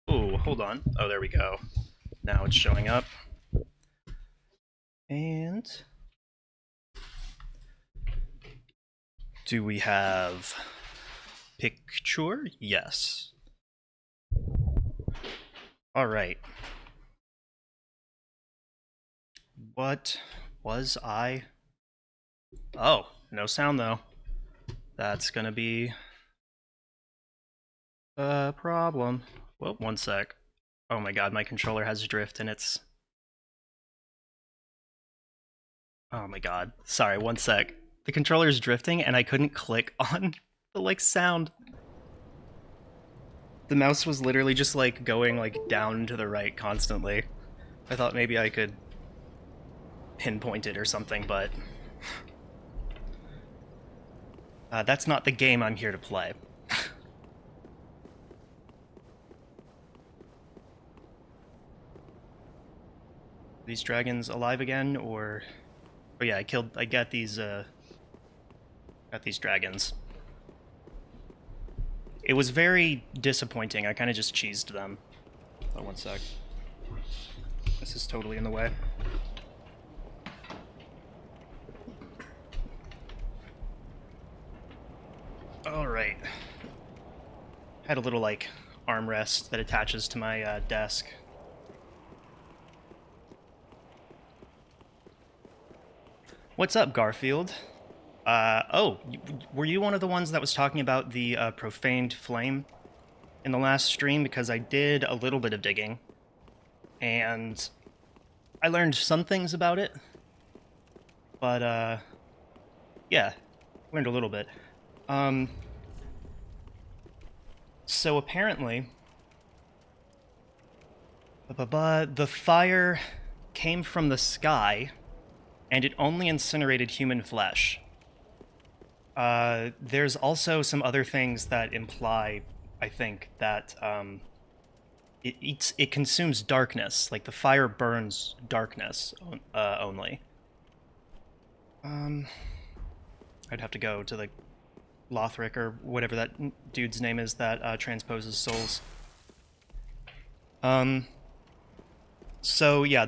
Oh, hold on. Oh, there we go. Now it's showing up. And do we have picture? Yes. All right. What was I? Oh, no sound though. That's gonna be a problem. Well, one sec. Oh my god, my controller has drift and it's. Oh my god. Sorry, one sec. The controller's drifting and I couldn't click on the sound. The mouse was literally just going down to the right constantly. I thought maybe I could pinpoint it or something, but that's not the game I'm here to play. These dragons alive again, or? Oh yeah, I got these dragons. It was very disappointing. I kind of just cheesed them. Oh, one sec. This is totally in the way. All right. Had a little armrest that attaches to my desk. What's up, Garfield? Oh, were you one of the ones that was talking about the profaned flame in the last stream? Because I did a little bit of digging, and I learned some things about it, but yeah, learned a little bit. So apparently, the fire came from the sky, and it only incinerated human flesh. There's also some other things that imply, I think, that it consumes darkness. Like the fire burns darkness only. I'd have to go to the Lothric or whatever that dude's name is that transposes souls. So yeah,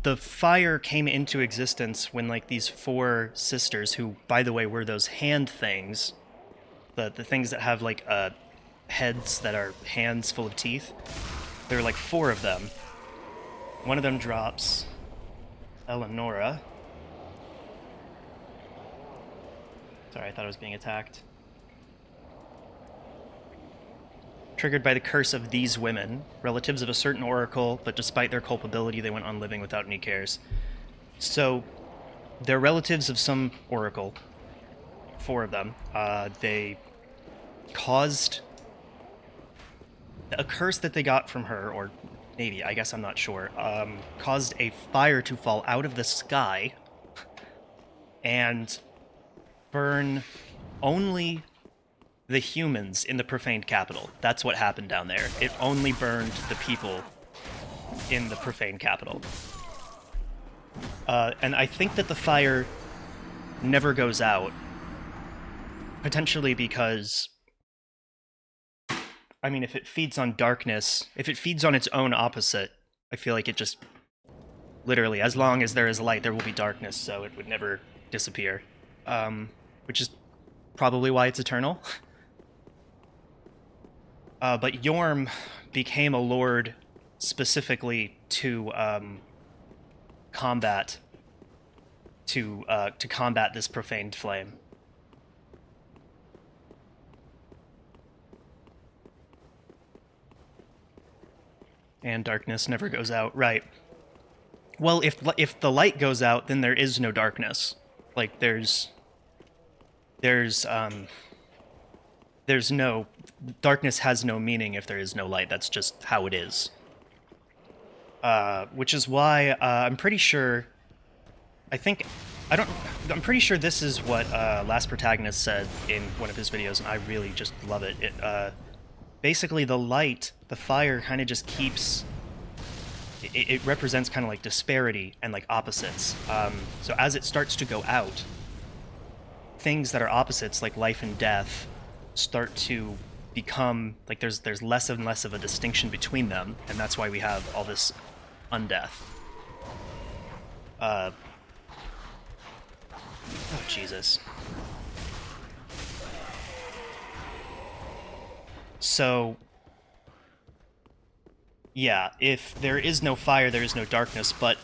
the fire came into existence when these four sisters, who by the way were those hand things, the things that have heads that are hands full of teeth. There are four of them. One of them drops Eleonora. Sorry, I thought I was being attacked. Triggered by the curse of these women, relatives of a certain oracle, but despite their culpability, they went on living without any cares. So, they're relatives of some oracle. Four of them. They caused a curse that they got from her, or maybe, I guess I'm not sure, caused a fire to fall out of the sky and burn only the humans in the profaned capital. That's what happened down there. It only burned the people in the profaned capital. And I think that the fire never goes out. Potentially because, I mean, if it feeds on darkness, if it feeds on its own opposite, I feel like it just, literally, as long as there is light, there will be darkness, so it would never disappear. Which is probably why it's eternal. But Yorm became a lord specifically to combat this profaned flame. And darkness never goes out, right? Well, if the light goes out, then there is no darkness. There's no darkness has no meaning if there is no light. That's just how it is. Which is why I'm pretty sure. I'm pretty sure this is what Last Protagonist said in one of his videos, and I really just love it. Basically, the fire, kind of just keeps. It represents kind of disparity and opposites. So as it starts to go out, things that are opposites, like life and death, start to become like there's less and less of a distinction between them, and that's why we have all this undeath. Oh Jesus. So yeah, if there is no fire, there is no darkness, but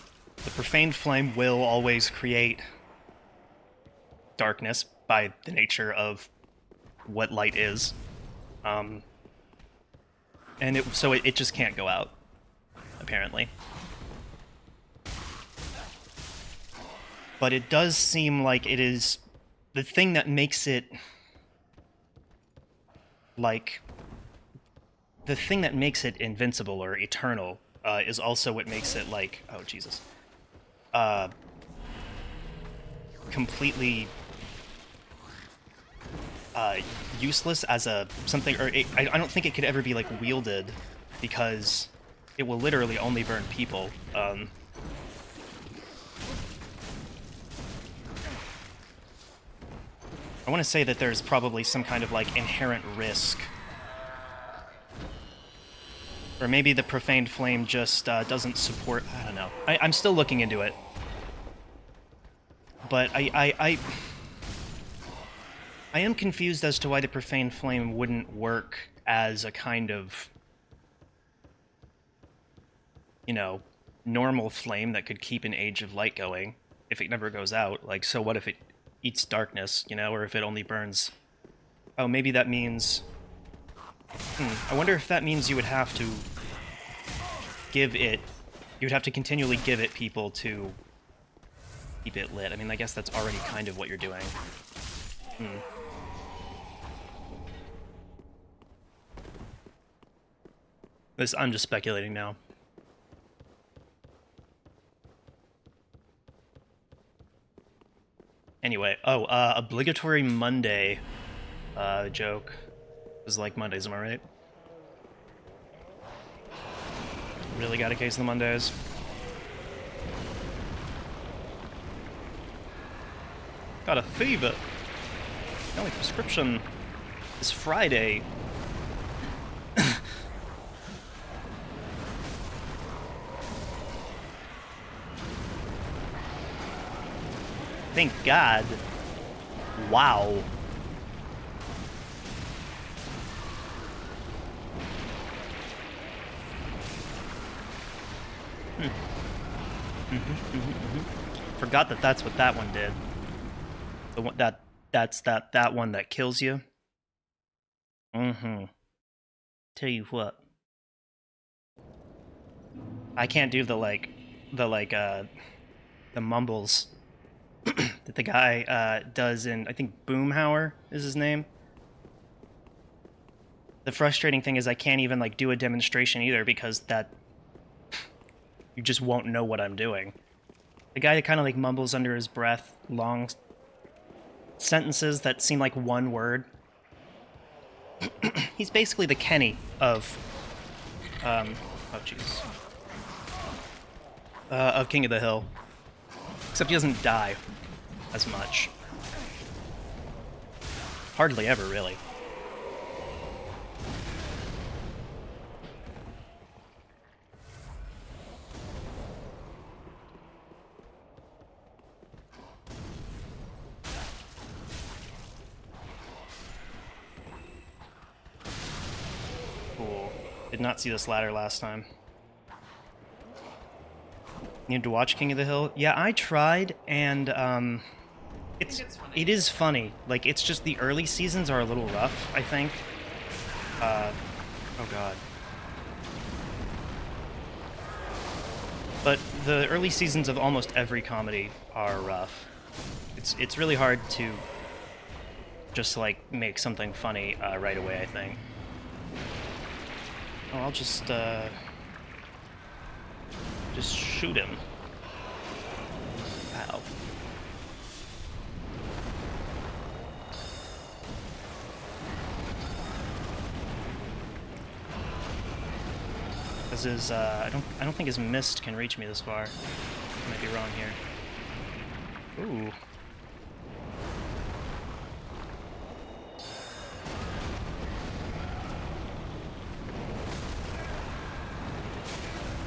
the profaned flame will always create darkness by the nature of what light is. And it just can't go out, apparently. But it does seem like it is the thing that makes it like the thing that makes it invincible or eternal is also what makes it like, oh Jesus, completely useless as a something, or I don't think it could ever be like wielded because it will literally only burn people. I want to say that there's probably some kind of like inherent risk. Or maybe the profaned flame just doesn't support. I don't know. I'm still looking into it, but I am confused as to why the profaned flame wouldn't work as a kind of, you know, normal flame that could keep an age of light going if it never goes out. Like, so what if it eats darkness, you know, or if it only burns? Oh, maybe that means. I wonder if that means you would have to give it. You would have to continually give it people to keep it lit. I mean, I guess that's already kind of what you're doing. I'm just speculating now. Anyway, obligatory Monday joke. Is like Mondays, am I right? Really got a case of the Mondays. Got a fever. The only prescription is Friday. Thank God. Wow. Forgot that that's what that one did. The one that's that one that kills you. Tell you what. I can't do the mumbles that the guy does in, I think Boomhauer is his name. The frustrating thing is I can't even like do a demonstration either because that you just won't know what I'm doing. The guy that kind of like mumbles under his breath, long sentences that seem like one word. He's basically the Kenny of oh jeez. Of King of the Hill. Except he doesn't die as much. Hardly ever, really. Cool. Did not see this ladder last time. Need to watch King of the Hill? Yeah, I tried, and it is funny. Like, it's just the early seasons are a little rough, I think. Oh god. But the early seasons of almost every comedy are rough. It's really hard to just like make something funny right away, I think. Oh, I'll just shoot him. Wow. Because his I don't think his mist can reach me this far. I might be wrong here. Ooh.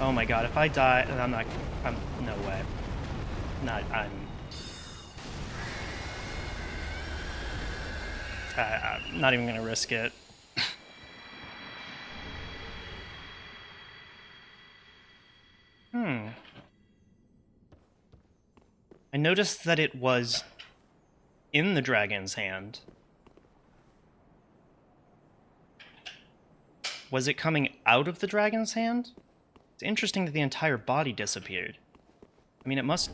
Oh my god, if I die, I'm not... no way. I'm not even gonna risk it. I noticed that it was in the dragon's hand. Was it coming out of the dragon's hand? It's interesting that the entire body disappeared. I mean, it must...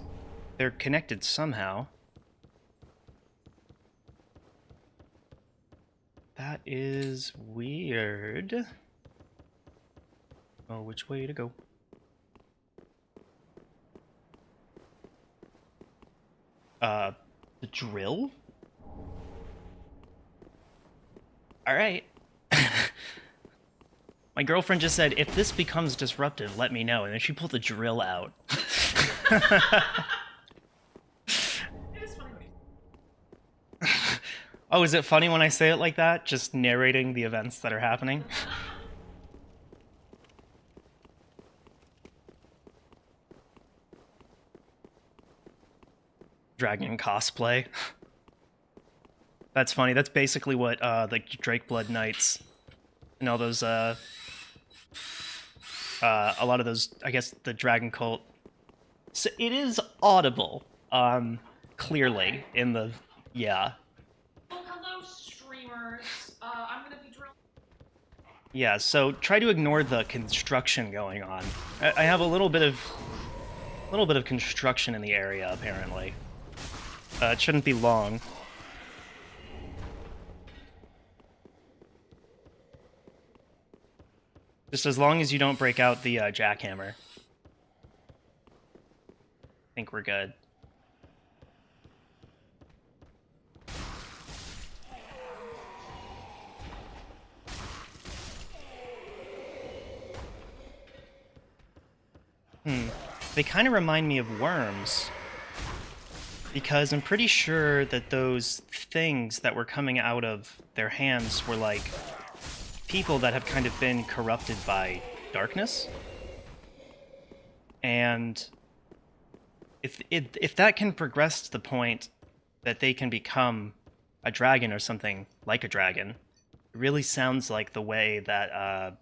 they're connected somehow. That is weird. Oh, which way to go? The drill? Alright. My girlfriend just said, if this becomes disruptive, let me know. And then she pulled the drill out. Oh, is it funny when I say it like that? Just narrating the events that are happening? Dragon cosplay. That's funny. That's basically what the Drakeblood Knights and all those a lot of those, I guess, the Dragon Cult. So it is audible, clearly in the yeah. Well, hello, streamers. I'm gonna be drilling. Yeah, so try to ignore the construction going on. I have a little bit of construction in the area apparently. It shouldn't be long. Just as long as you don't break out the jackhammer. I think we're good. They kind of remind me of worms. Because I'm pretty sure that those things that were coming out of their hands were like people that have kind of been corrupted by darkness. And if that can progress to the point that they can become a dragon or something like a dragon, it really sounds like the way that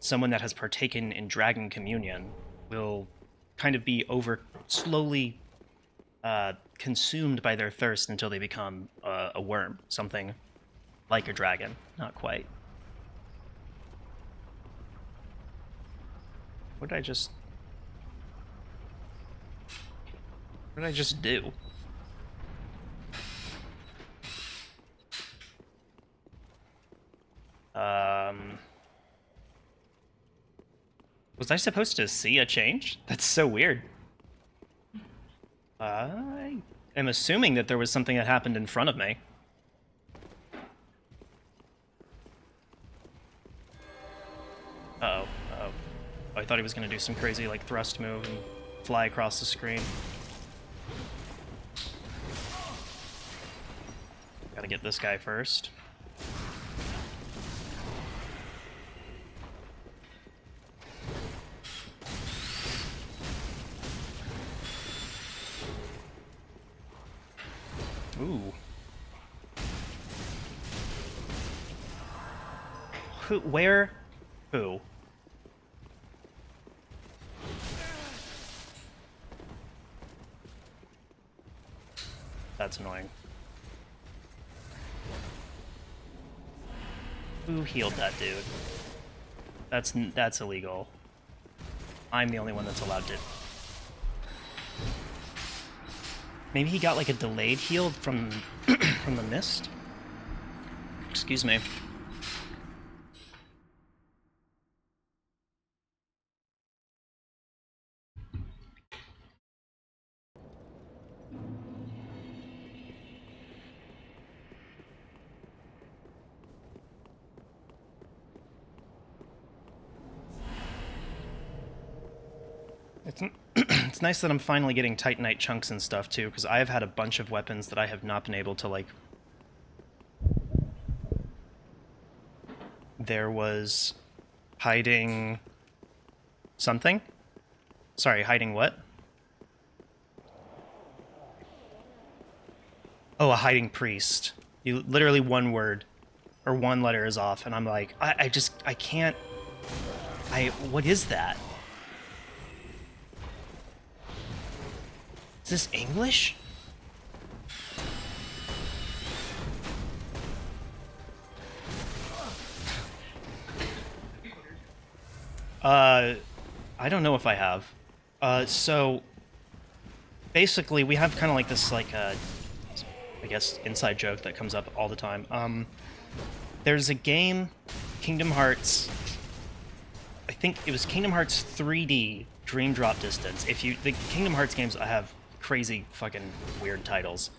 someone that has partaken in dragon communion will kind of be slowly consumed by their thirst until they become a worm, something like a dragon. Not quite. What did I just do? Was I supposed to see a change? That's so weird. I am assuming that there was something that happened in front of me. Uh-oh. Uh-oh. I thought he was going to do some crazy, like, thrust move and fly across the screen. Gotta get this guy first. Ooh. Who? Where? Who? That's annoying. Who healed that dude? That's illegal. I'm the only one that's allowed to. Maybe he got like a delayed heal from from the mist? Excuse me. It's nice that I'm finally getting Titanite chunks and stuff too, because I have had a bunch of weapons that I have not been able to, like... There was hiding something? Sorry, hiding what? Oh, a hiding priest. You literally one word or one letter is off, and I'm like, I can't. What is that? Is this English? I don't know if I have. So basically, we have kind of like this, like, I guess, inside joke that comes up all the time. There's a game, Kingdom Hearts. I think it was Kingdom Hearts 3D Dream Drop Distance. The Kingdom Hearts games have crazy fucking weird titles.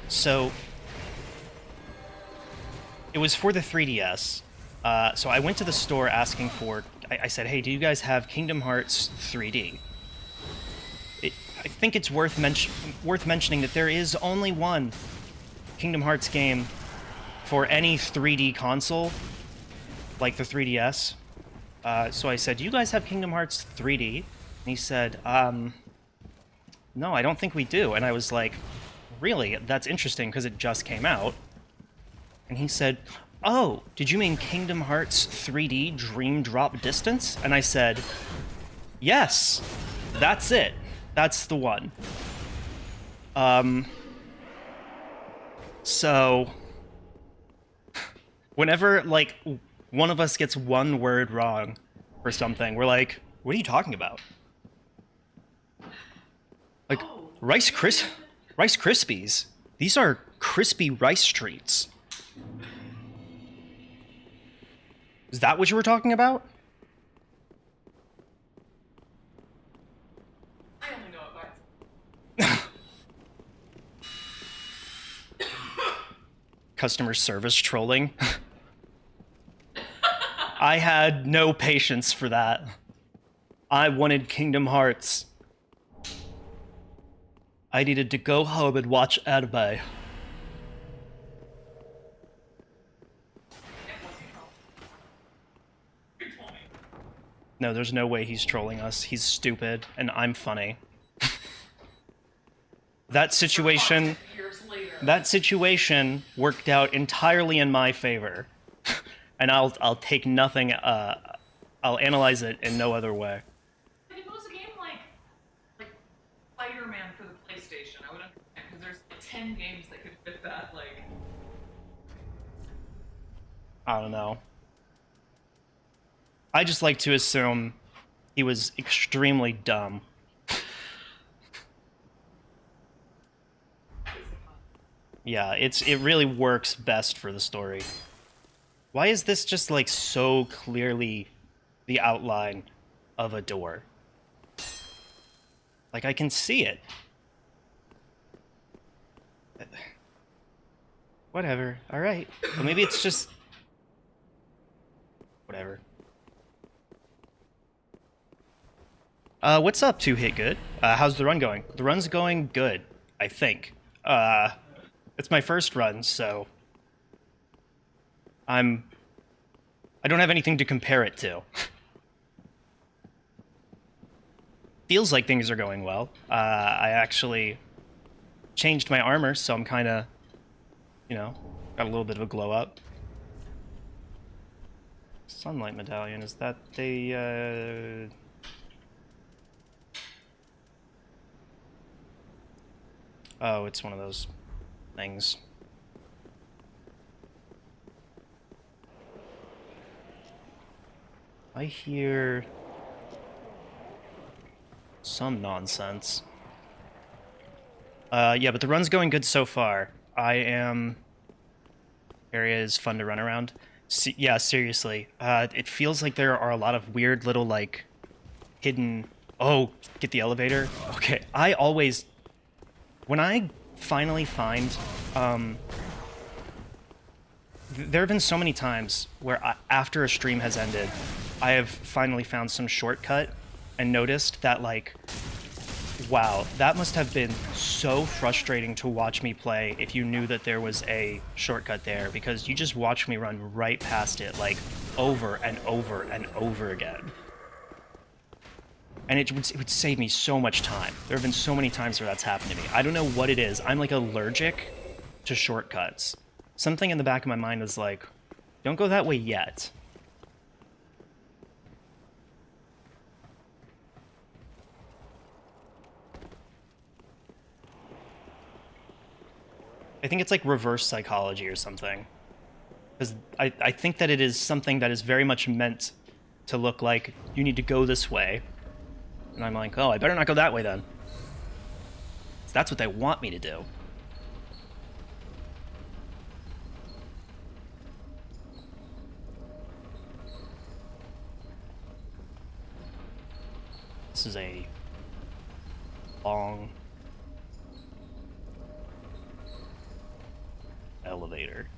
So it was for the 3DS. So I went to the store asking for. I said, "Hey, do you guys have Kingdom Hearts 3D?" I think it's worth mentioning that there is only one Kingdom Hearts game for any 3D console, like the 3DS. So I said, "Do you guys have Kingdom Hearts 3D?" And he said, "No, I don't think we do." And I was like, "Really? That's interesting because it just came out." And he said, "Oh, did you mean Kingdom Hearts 3D Dream Drop Distance?" And I said, "Yes, that's it. That's the one." So whenever, like, one of us gets one word wrong or something, we're like, "What are you talking about?" Like, Rice Krispies. These are crispy rice treats. Is that what you were talking about? I only know it by Customer service trolling. I had no patience for that. I wanted Kingdom Hearts. I needed to go home and watch anime. No, there's no way he's trolling us. He's stupid, and I'm funny. That situation worked out entirely in my favor. And I'll take nothing, I'll analyze it in no other way. Like, if it was a game like Spider-Man for the PlayStation, I would understand, because there's like 10 games that could fit that, like... I don't know. I just like to assume he was extremely dumb. Yeah, it really works best for the story. Why is this just, like, so clearly the outline of a door? Like, I can see it. Whatever. Alright. Well, maybe it's just... Whatever. What's up, 2-Hit Good? How's the run going? The run's going good, I think. It's my first run, so... I don't have anything to compare it to. Feels like things are going well. I actually changed my armor, so I'm kind of, you know, got a little bit of a glow up. Sunlight medallion, is that the, Oh, it's one of those things. I hear some nonsense. Yeah, but the run's going good so far. Area is fun to run around. Yeah, seriously. It feels like there are a lot of weird little, like, hidden... Oh, get the elevator? Okay, when I finally find... There have been so many times where after a stream has ended, I have finally found some shortcut and noticed that, like, Wow, that must have been so frustrating to watch me play if you knew that there was a shortcut there, because you just watched me run right past it, like, over and over and over again. And it would save me so much time. There have been so many times where that's happened to me. I don't know what it is. I'm, like, allergic to shortcuts. Something in the back of my mind is like, don't go that way yet. I think it's like reverse psychology or something. Because I think that it is something that is very much meant to look like you need to go this way. And I'm like, oh, I better not go that way then. So that's what they want me to do. This is a long elevator.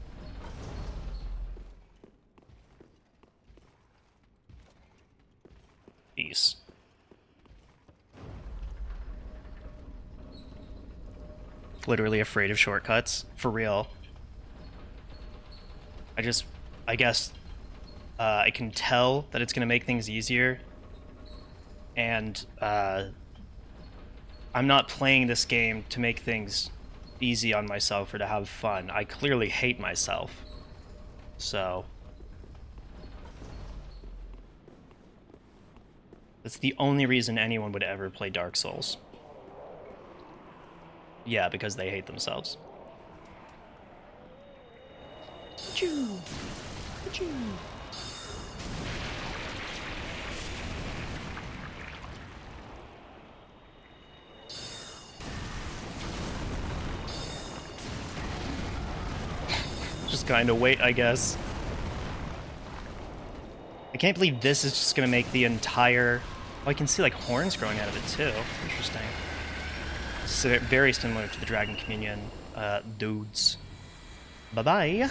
Peace. Literally afraid of shortcuts. For real. I guess, I can tell that it's going to make things easier. And, I'm not playing this game to make things easy on myself or to have fun. I clearly hate myself. So that's the only reason anyone would ever play Dark Souls. Yeah, because they hate themselves. Achoo! Achoo! Just kind of wait, I guess. I can't believe this is just going to make the entire... Oh, I can see, like, horns growing out of it, too. Interesting. So very similar to the Dragon Communion dudes. Bye-bye.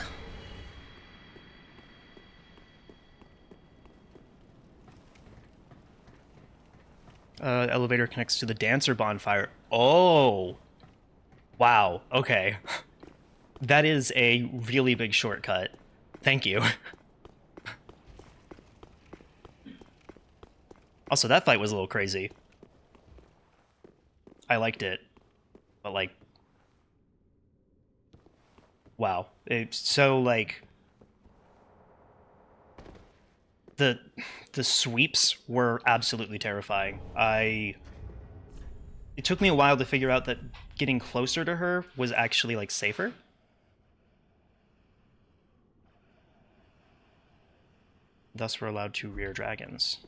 Elevator connects to the Dancer Bonfire. Oh! Wow, okay. That is a really big shortcut. Thank you. Also, that fight was a little crazy. I liked it. But, like... Wow. It's so, like... The sweeps were absolutely terrifying. It took me a while to figure out that getting closer to her was actually, like, safer. Thus, we're allowed to rear dragons.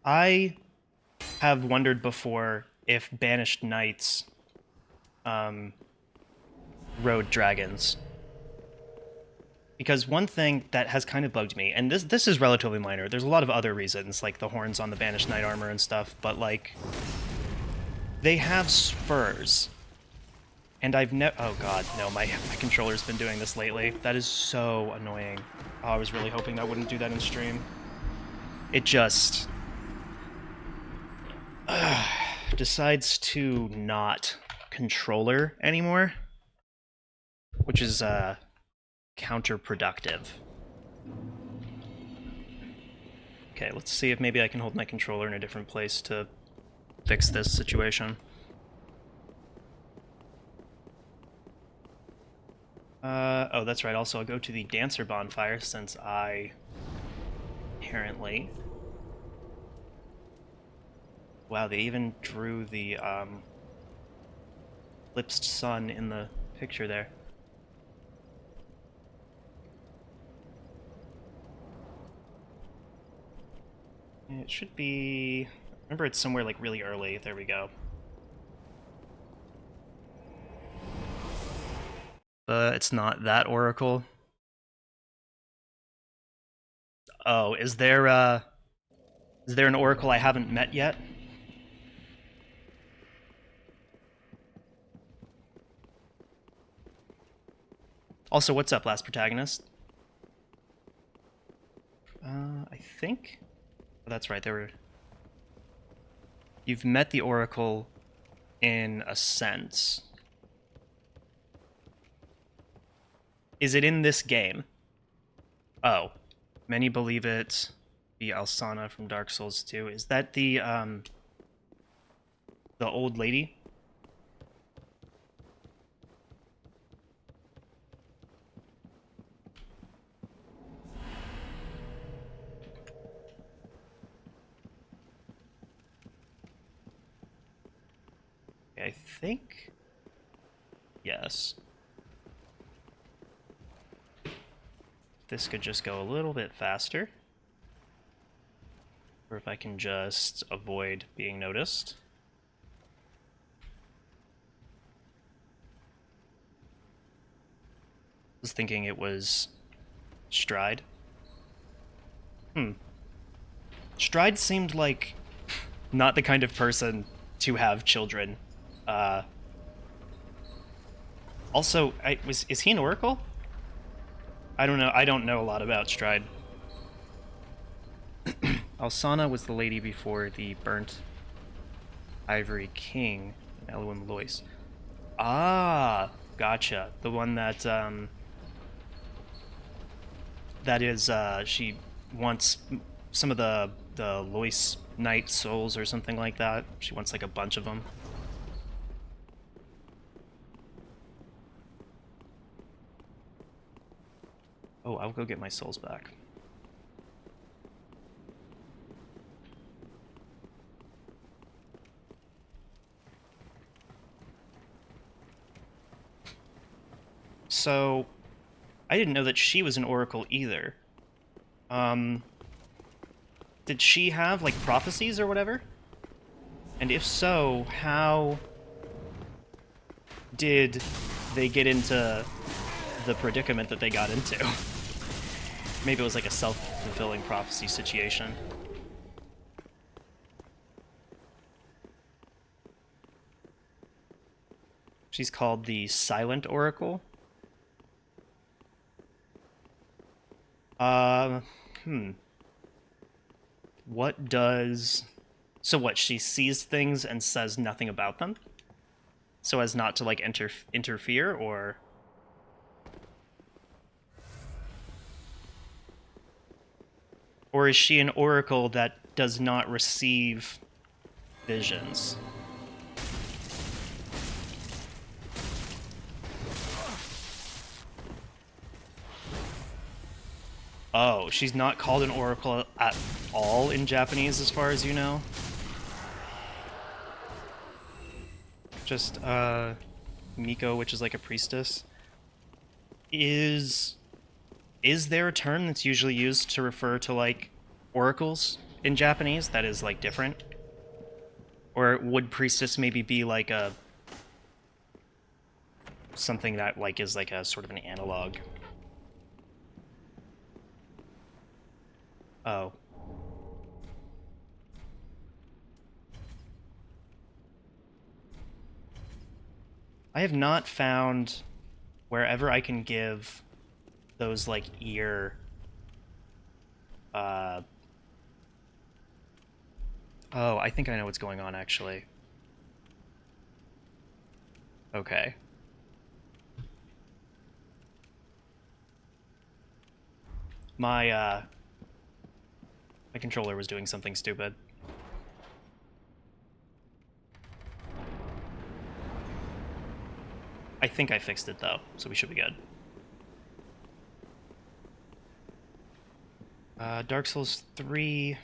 I have wondered before if banished knights rode dragons. Because one thing that has kind of bugged me, and this is relatively minor, there's a lot of other reasons, like the horns on the banished knight armor and stuff, but, like, they have spurs. And I've never... Oh god, no, my controller's been doing this lately. That is so annoying. Oh, I was really hoping that wouldn't do that in stream. It just... decides to not controller anymore. Which is, counterproductive. Okay, let's see if maybe I can hold my controller in a different place to fix this situation. Oh, that's right. Also, I'll go to the Dancer Bonfire since I apparently... Wow, they even drew the eclipsed sun in the picture there. It should be... Remember, it's somewhere, like, really early. There we go. But it's not that oracle. Oh, is there an oracle I haven't met yet? Also, what's up, last protagonist? I think... Oh, that's right, there were... You've met the Oracle in a sense. Is it in this game? Oh. Many believe it be Alsana from Dark Souls 2. Is that the old lady? I think... yes. This could just go a little bit faster. Or if I can just avoid being noticed. I was thinking it was Stride. Stride seemed like not the kind of person to have children. Also, is he an oracle? I don't know. I don't know a lot about Stride. Alsana was the lady before the burnt Ivory King in Elohim Lois. Ah, gotcha. The one that that is she wants some of the Lois Knight souls or something like that. She wants like a bunch of them. Oh, I'll go get my souls back. So, I didn't know that she was an oracle either. Did she have, like, prophecies or whatever? And if so, how did they get into the predicament that they got into? Maybe it was like a self-fulfilling prophecy situation. She's called the Silent Oracle. What does... So what, she sees things and says nothing about them? So as not to, like, interfere, or... Or is she an oracle that does not receive visions? Oh, she's not called an oracle at all in Japanese, as far as you know? Just, Miko, which is like a priestess. Is there a term that's usually used to refer to, like, oracles in Japanese that is, like, different? Or would priestess maybe be, like, a... something that, like, is, like, a sort of an analog? Oh. I have not found wherever I can give those, like, ear... Oh, I think I know what's going on, actually. Okay. My controller was doing something stupid. I think I fixed it, though, so we should be good. Dark Souls 3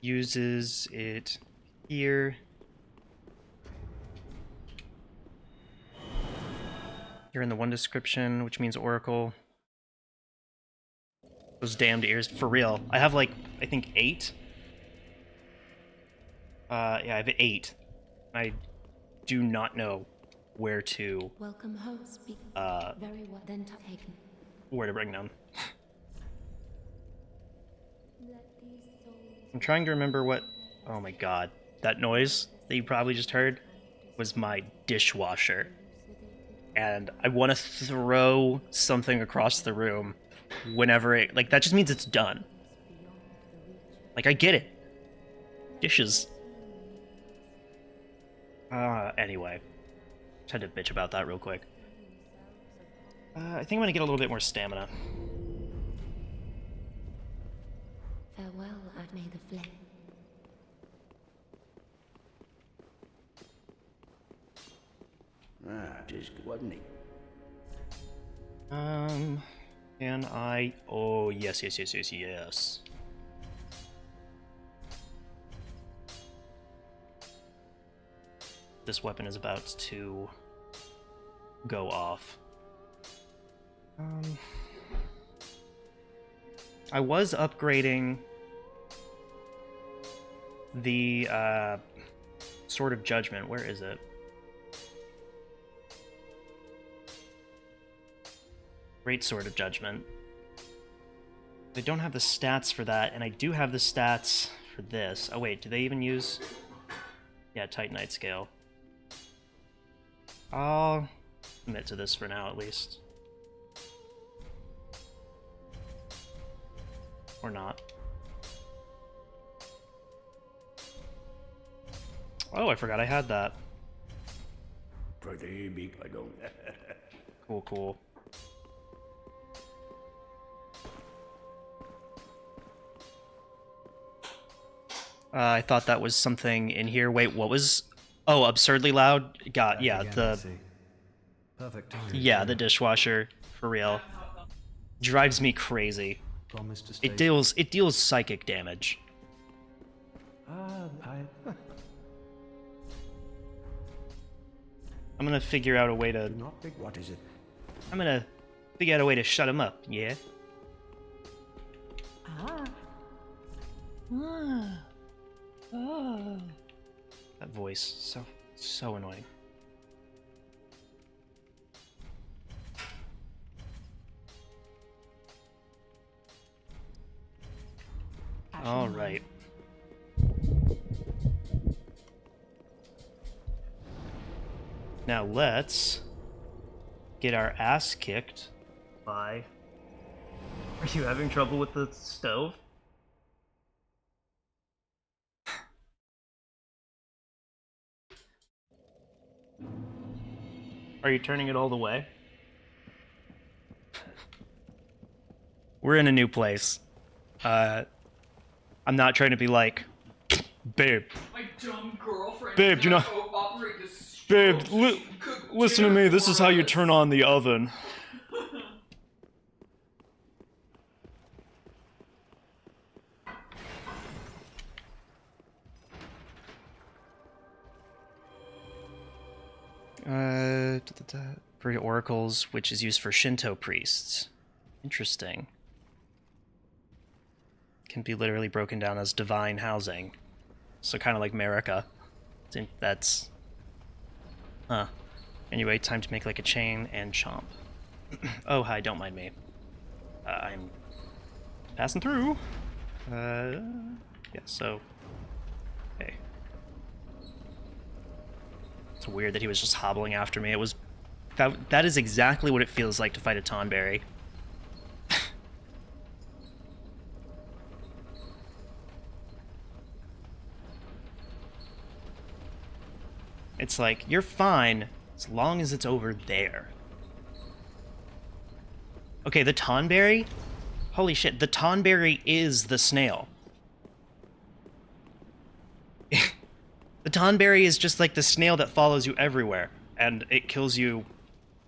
uses it here. You're in the one description, which means Oracle. Those damned ears, for real. I have, like, I think 8. Yeah, I have 8. I do not know where to, Welcome host. Very well then taken. where to bring them. Let these souls I'm trying to remember what... Oh my god. That noise that you probably just heard was my dishwasher. And I want to throw something across the room whenever it... Like, that just means it's done. Like, I get it. Dishes. Anyway. Just had to bitch about that real quick. I think I'm gonna get a little bit more stamina. Farewell, Agni the Flame. Just wasn't he? Can I... Oh, yes, yes, yes, yes, yes. This weapon is about to go off. I was upgrading the Sword of Judgment. Where is it? Great Sword of Judgment. I don't have the stats for that, and I do have the stats for this. Oh wait, do they even use... Yeah, Titanite Scale. I'll commit to this for now, at least. Or not. Oh, I forgot I had that. Pretty big, I don't. Cool, cool. I thought that was something in here. Wait, what was... Oh, absurdly loud? Got, yeah, the... Perfect timing. Yeah, the dishwasher, for real. Drives me crazy. Promise to stay. It deals psychic damage. I'm gonna figure out a way to... Not big. What is it? I'm gonna figure out a way to shut him up, yeah? That voice, so annoying. All right. Now let's get our ass kicked by... Are you having trouble with the stove? Are you turning it all the way? We're in a new place. I'm not trying to be like, babe. My dumb girlfriend. Babe, do you know... operate this Babe, stove. She can cook listen to dinner me. This for is how you us. turn on the oven. For oracles, which is used for Shinto priests. Interesting. Can be literally broken down as divine housing. So kind of like America. That's... Huh. Anyway, time to make like a chain and chomp. Oh, hi, don't mind me. I'm passing through. Yeah, so... Okay. It's weird that he was just hobbling after me. It was... That is exactly what it feels like to fight a Tonberry. It's like, you're fine as long as it's over there. Okay, the Tonberry? Holy shit, the Tonberry is the snail. The Tonberry is just like the snail that follows you everywhere, and it kills you,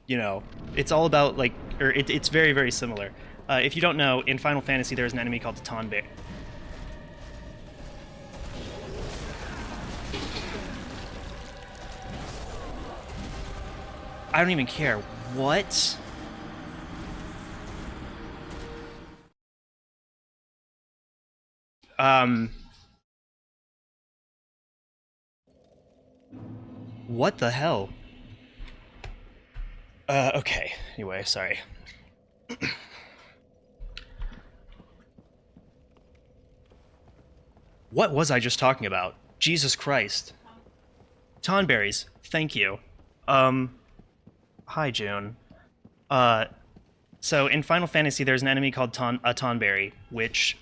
you know. It's all about, like, or it's very, very similar. If you don't know, in Final Fantasy there's an enemy called the Tonberry. I don't even care. What? What the hell? Okay. Anyway, sorry. What was I just talking about? Jesus Christ. Tonberries. Thank you. Hi, June. So in Final Fantasy, there's an enemy called a Tonberry, which,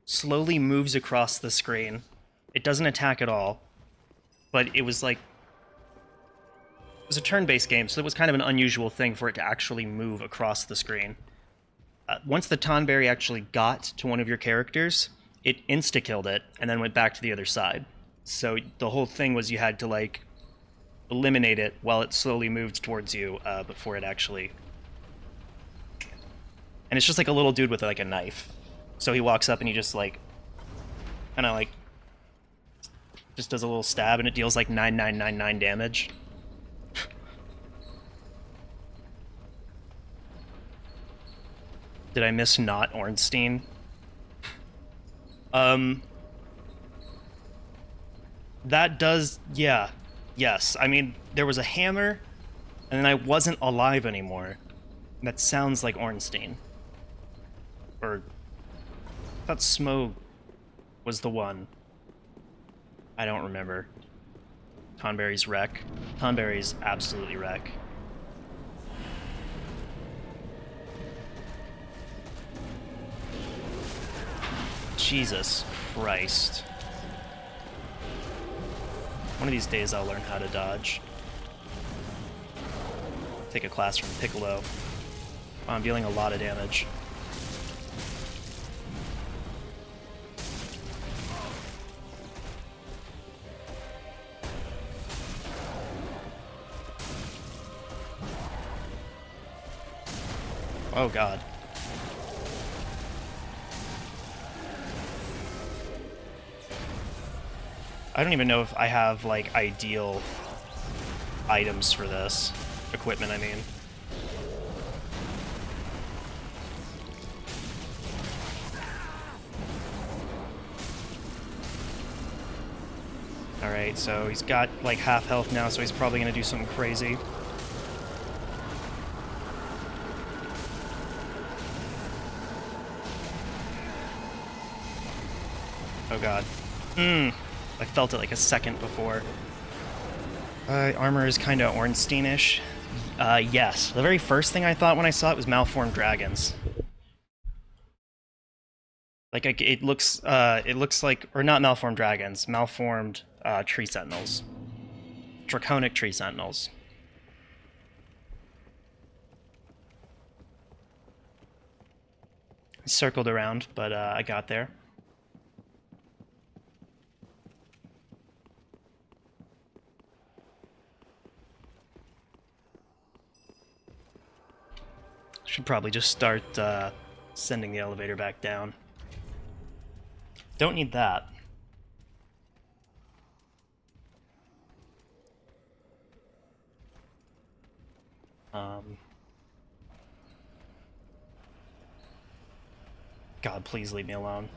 slowly moves across the screen. It doesn't attack at all. but it was like it was a turn-based game, so it was kind of an unusual thing for it to actually move across the screen. Once the Tonberry actually got to one of your characters, it insta-killed it and then went back to the other side. So the whole thing was you had to like eliminate it while it slowly moved towards you before it actually. And it's just like a little dude with like a knife. So he walks up and he just like kind of like just does a little stab and it deals like 9999 damage. Did I miss not Ornstein? That does, yeah. Yes. I mean, there was a hammer, and then I wasn't alive anymore. That sounds like Ornstein. Or, I thought Smog was the one. I don't remember. Tonberry's wreck. Tonberry's absolutely wreck. Jesus Christ. One of these days I'll learn how to dodge. Take a class from Piccolo. Oh, I'm dealing a lot of damage. Oh god. I don't even know if I have, like, ideal items for this. Equipment, I mean. Alright, so he's got, like, half health now, so he's probably gonna do something crazy. Oh god. I felt it like a second before. Armor is kind of Ornstein-ish. Yes. The very first thing I thought when I saw it was malformed dragons. Like, it looks like, or not malformed dragons, malformed tree sentinels. Draconic tree sentinels. I circled around, but I got there. Should probably just start sending the elevator back down. Don't need that. God, please leave me alone.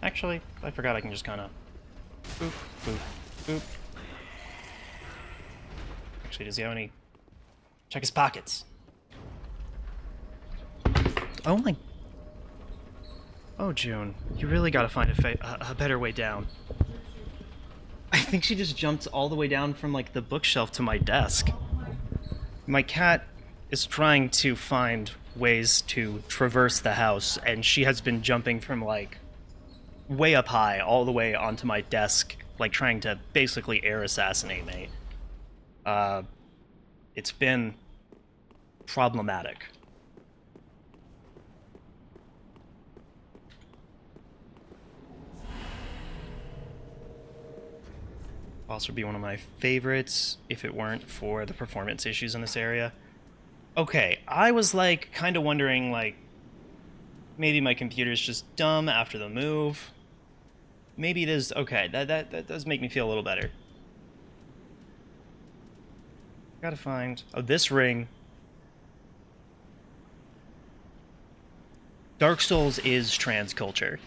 Actually, I forgot I can just kind of boop, boop, boop. Actually, does he have any? Check his pockets. Oh my. Oh, June, you really gotta find a better way down. I think she just jumped all the way down from, like, the bookshelf to my desk. My cat is trying to find ways to traverse the house, and she has been jumping from, like, way up high all the way onto my desk, like, trying to basically air assassinate me. It's been problematic. Boss would be one of my favorites if it weren't for the performance issues in this area. Okay, I was like kind of wondering, like, maybe my computer's just dumb after the move. Maybe it is. Okay, that does make me feel a little better. Gotta find. Oh, this ring. Dark Souls is trans culture.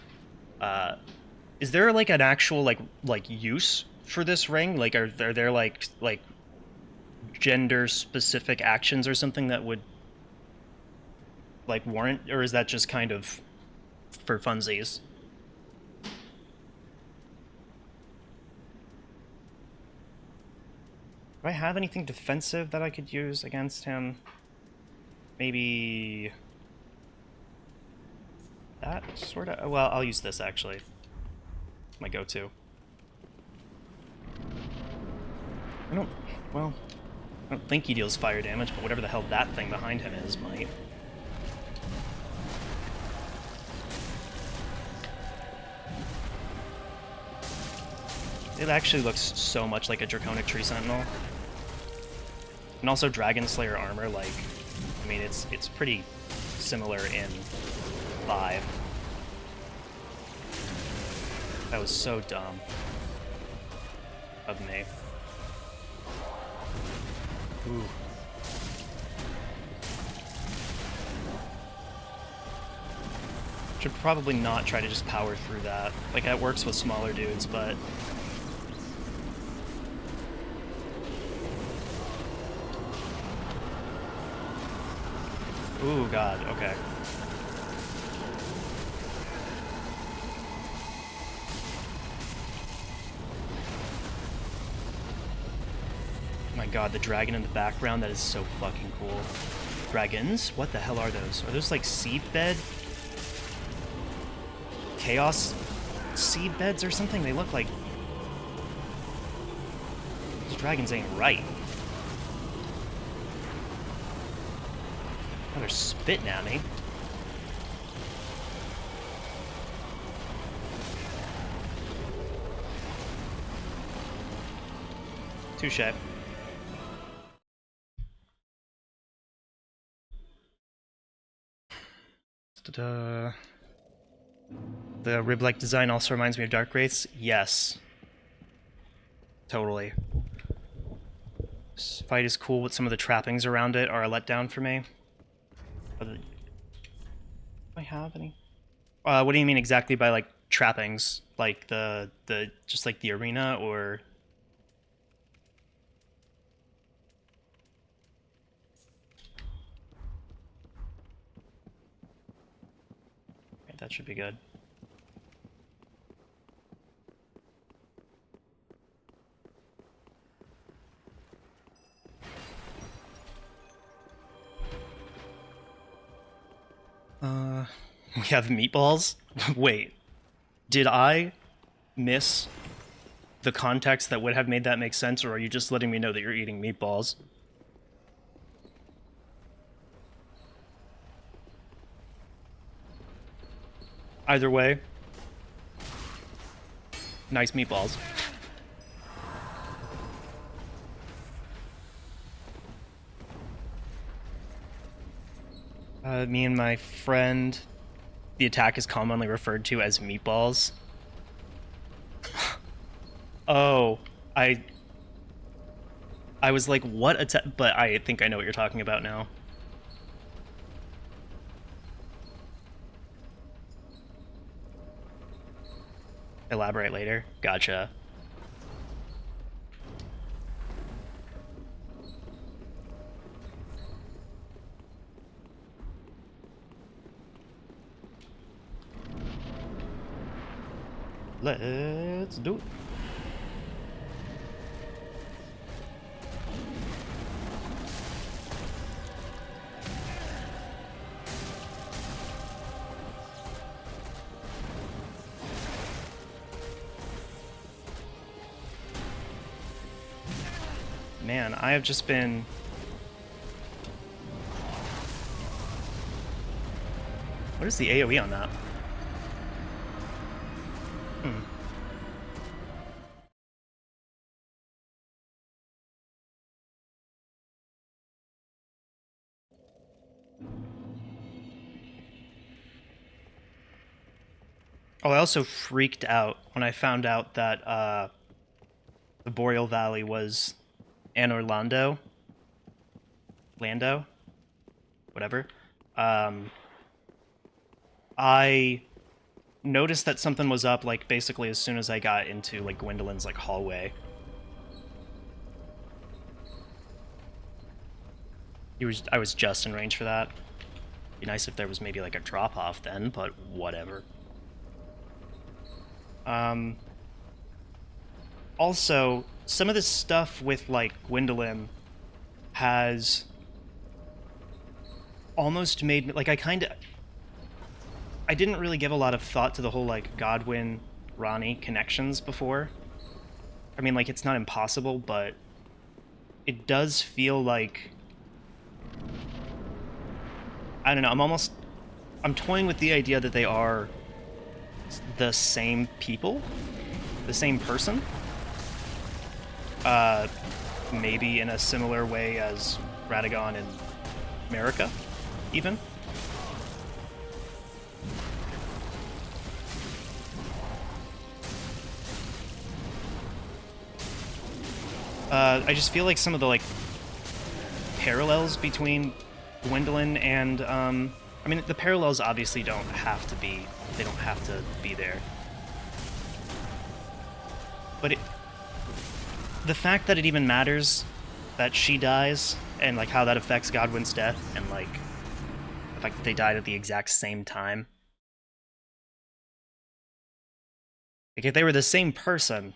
Is there like an actual like use for this ring? Like, are there like gender specific actions or something that would like warrant, or is that just kind of for funsies? Do I have anything defensive that I could use against him? Maybe that sort of. Well, I'll use this actually. My go-to. I don't... Well, I don't think he deals fire damage, but whatever the hell that thing behind him is might. It actually looks so much like a Draconic Tree Sentinel. And also Dragon Slayer armor, like, I mean, it's pretty similar in 5. That was so dumb of me. Ooh. Should probably not try to just power through that. Like, that works with smaller dudes, but... Ooh, God, okay. My God, the dragon in the background, that is so fucking cool. Dragons? What the hell are those? Are those like seed bed? Chaos seed beds or something? They look like... These dragons ain't right. Oh, they're spitting at me. Touche. The rib-like design also reminds me of Dark Wraiths. Yes. Totally. This fight is cool, but some of the trappings around it are a letdown for me. Do I have any? What do you mean exactly by, like, trappings? Like, just like the arena, or... Okay, that should be good. We have meatballs? Wait, did I miss the context that would have made that make sense, or are you just letting me know that you're eating meatballs? Either way, nice meatballs. Me and my friend, the attack is commonly referred to as meatballs. Oh, I was like, what attack? But I think I know what you're talking about now. Elaborate later. Gotcha. Let's do it. Man, I have just been... What is the AoE on that? Oh, I also freaked out when I found out that the Boreal Valley was Anor Lando, whatever. I noticed that something was up, like, basically as soon as I got into, like, Gwendolyn's, like, hallway. I was just in range for that. Be nice if there was maybe, like, a drop-off then, but whatever. Also, some of this stuff with, like, Gwendolyn has almost made me, like, I didn't really give a lot of thought to the whole, like, Godwyn, Ronnie connections before. I mean, like, it's not impossible, but it does feel like, I don't know, I'm toying with the idea that they are the same people, the same person. Maybe in a similar way as Radagon and Marika, even. I just feel like some of the, like, parallels between Gwendolyn and, I mean, the parallels obviously don't have to be there. But the fact that it even matters that she dies, and, like, how that affects Godwin's death, and, like, the fact that they died at the exact same time. Like, if they were the same person,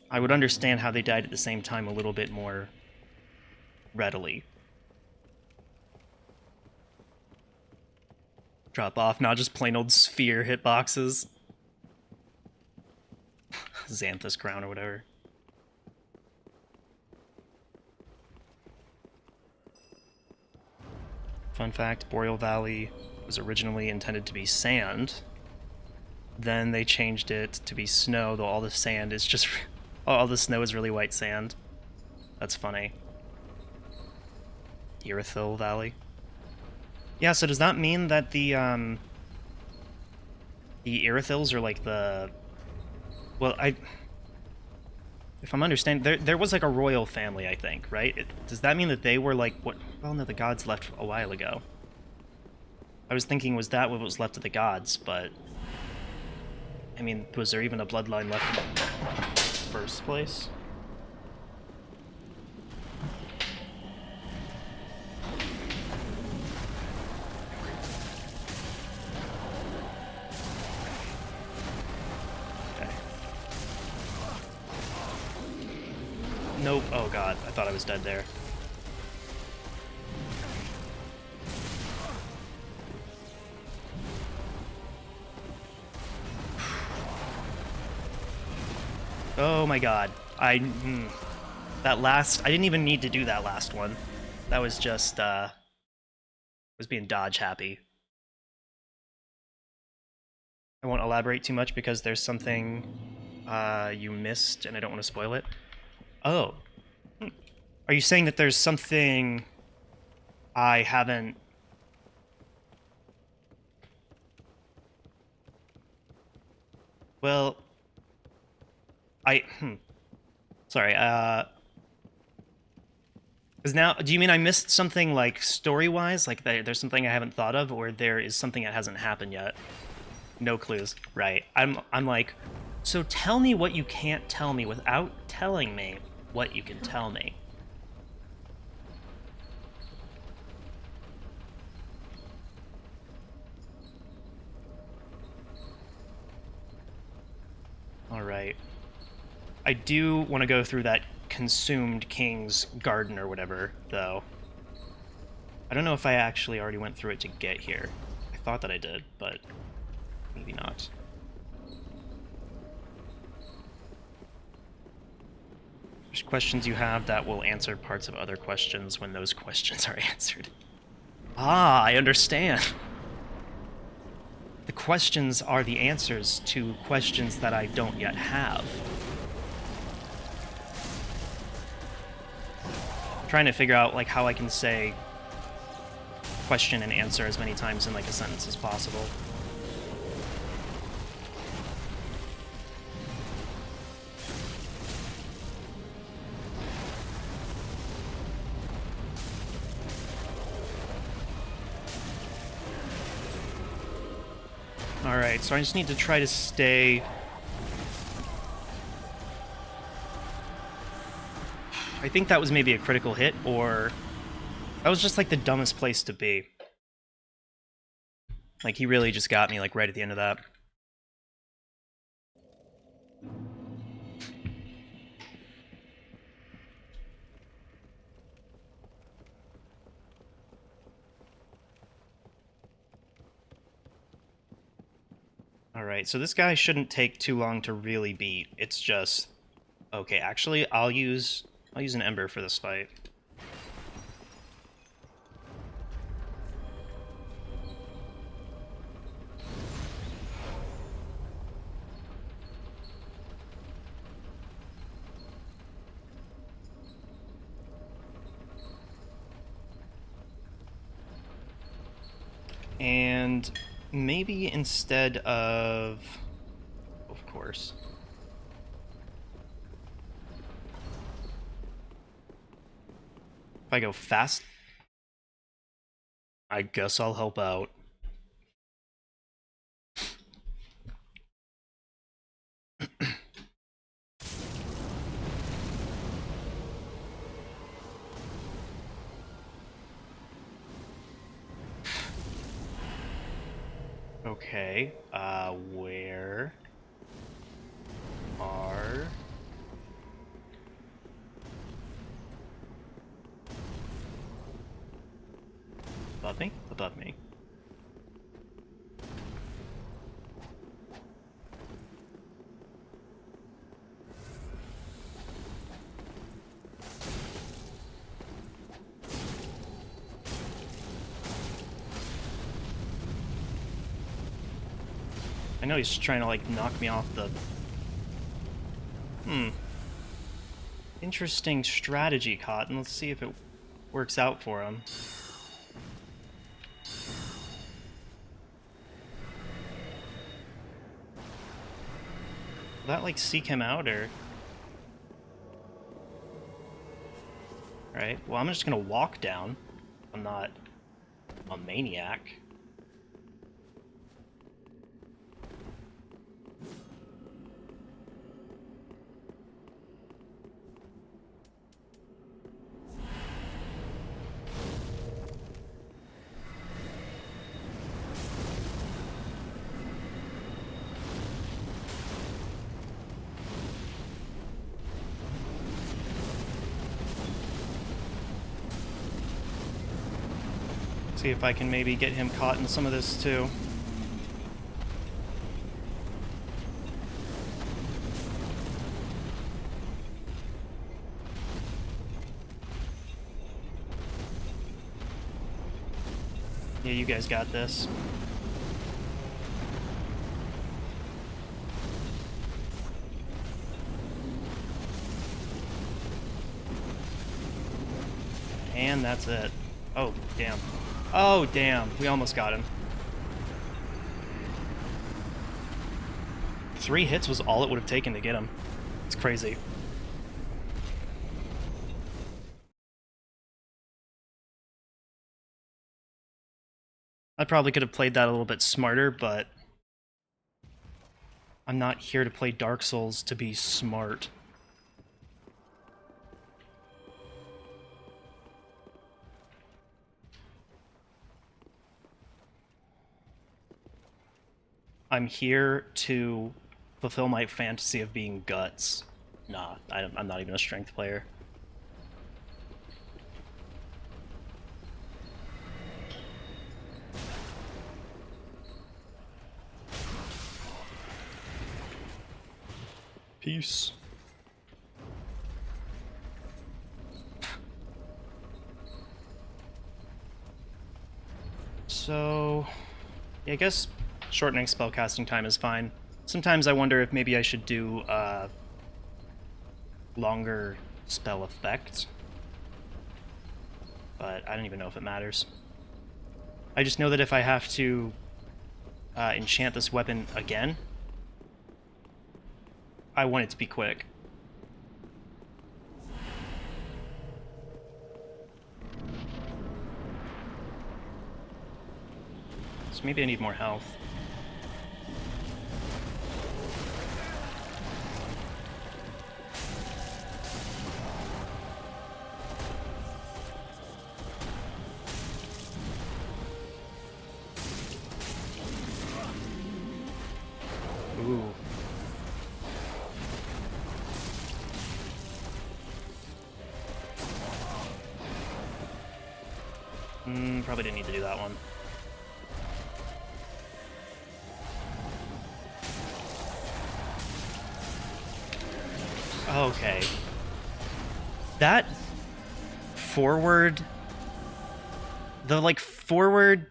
I would understand how they died at the same time a little bit more readily. Drop off, not just plain old sphere hitboxes. Xanthus crown or whatever. Fun fact, Boreal Valley was originally intended to be sand. Then they changed it to be snow, though all the sand is just... all the snow is really white sand. That's funny. Irithyll Valley. Yeah, so does that mean that the Irithylls are like the... Well, if I'm understanding, there was like a royal family, I think, right? Does that mean that they were like what? Well, no, the gods left a while ago. I was thinking, was that what was left of the gods? But I mean, was there even a bloodline left in the first place? Okay. Nope. Oh god, I thought I was dead there. Oh my god. That last... I didn't even need to do that last one. That was just, was being dodge happy. I won't elaborate too much because there's something you missed and I don't want to spoil it. Oh. Are you saying that there's something I haven't... Well... Sorry, Because now, do you mean I missed something, like, story-wise? Like, there's something I haven't thought of, or there is something that hasn't happened yet? No clues. Right. I'm like, so tell me what you can't tell me without telling me what you can tell me. Alright. I do want to go through that consumed king's garden or whatever, though. I don't know if I actually already went through it to get here. I thought that I did, but maybe not. There's questions you have that will answer parts of other questions when those questions are answered. Ah, I understand. The questions are the answers to questions that I don't yet have. I'm trying to figure out, like, how I can say question and answer as many times in, like, a sentence as possible. Alright, so I just need to try to stay... I think that was maybe a critical hit, or... That was just, like, the dumbest place to be. Like, he really just got me, like, right at the end of that. Alright, so this guy shouldn't take too long to really beat. It's just... Okay, actually, I'll use I'll use an Ember for this fight. And maybe instead of course. If I go fast, I guess I'll help out. Okay, where are... Above me? Above me. I know he's trying to, like, knock me off the... Interesting strategy, Cotton. Let's see if it works out for him. Will that, like, seek him out, or... Alright, well, I'm just gonna walk down. I'm not a maniac. See if I can maybe get him caught in some of this too. Yeah, you guys got this. And that's it. Oh, damn. Oh, damn. We almost got him. 3 hits was all it would have taken to get him. It's crazy. I probably could have played that a little bit smarter, but I'm not here to play Dark Souls to be smart. I'm here to fulfill my fantasy of being Guts. Nah, I'm not even a strength player. Peace. So, yeah, I guess shortening spellcasting time is fine. Sometimes I wonder if maybe I should do longer spell effect, but I don't even know if it matters. I just know that if I have to enchant this weapon again, I want it to be quick. So maybe I need more health. Ooh. Probably didn't need to do that one. Okay. That forward, the like forward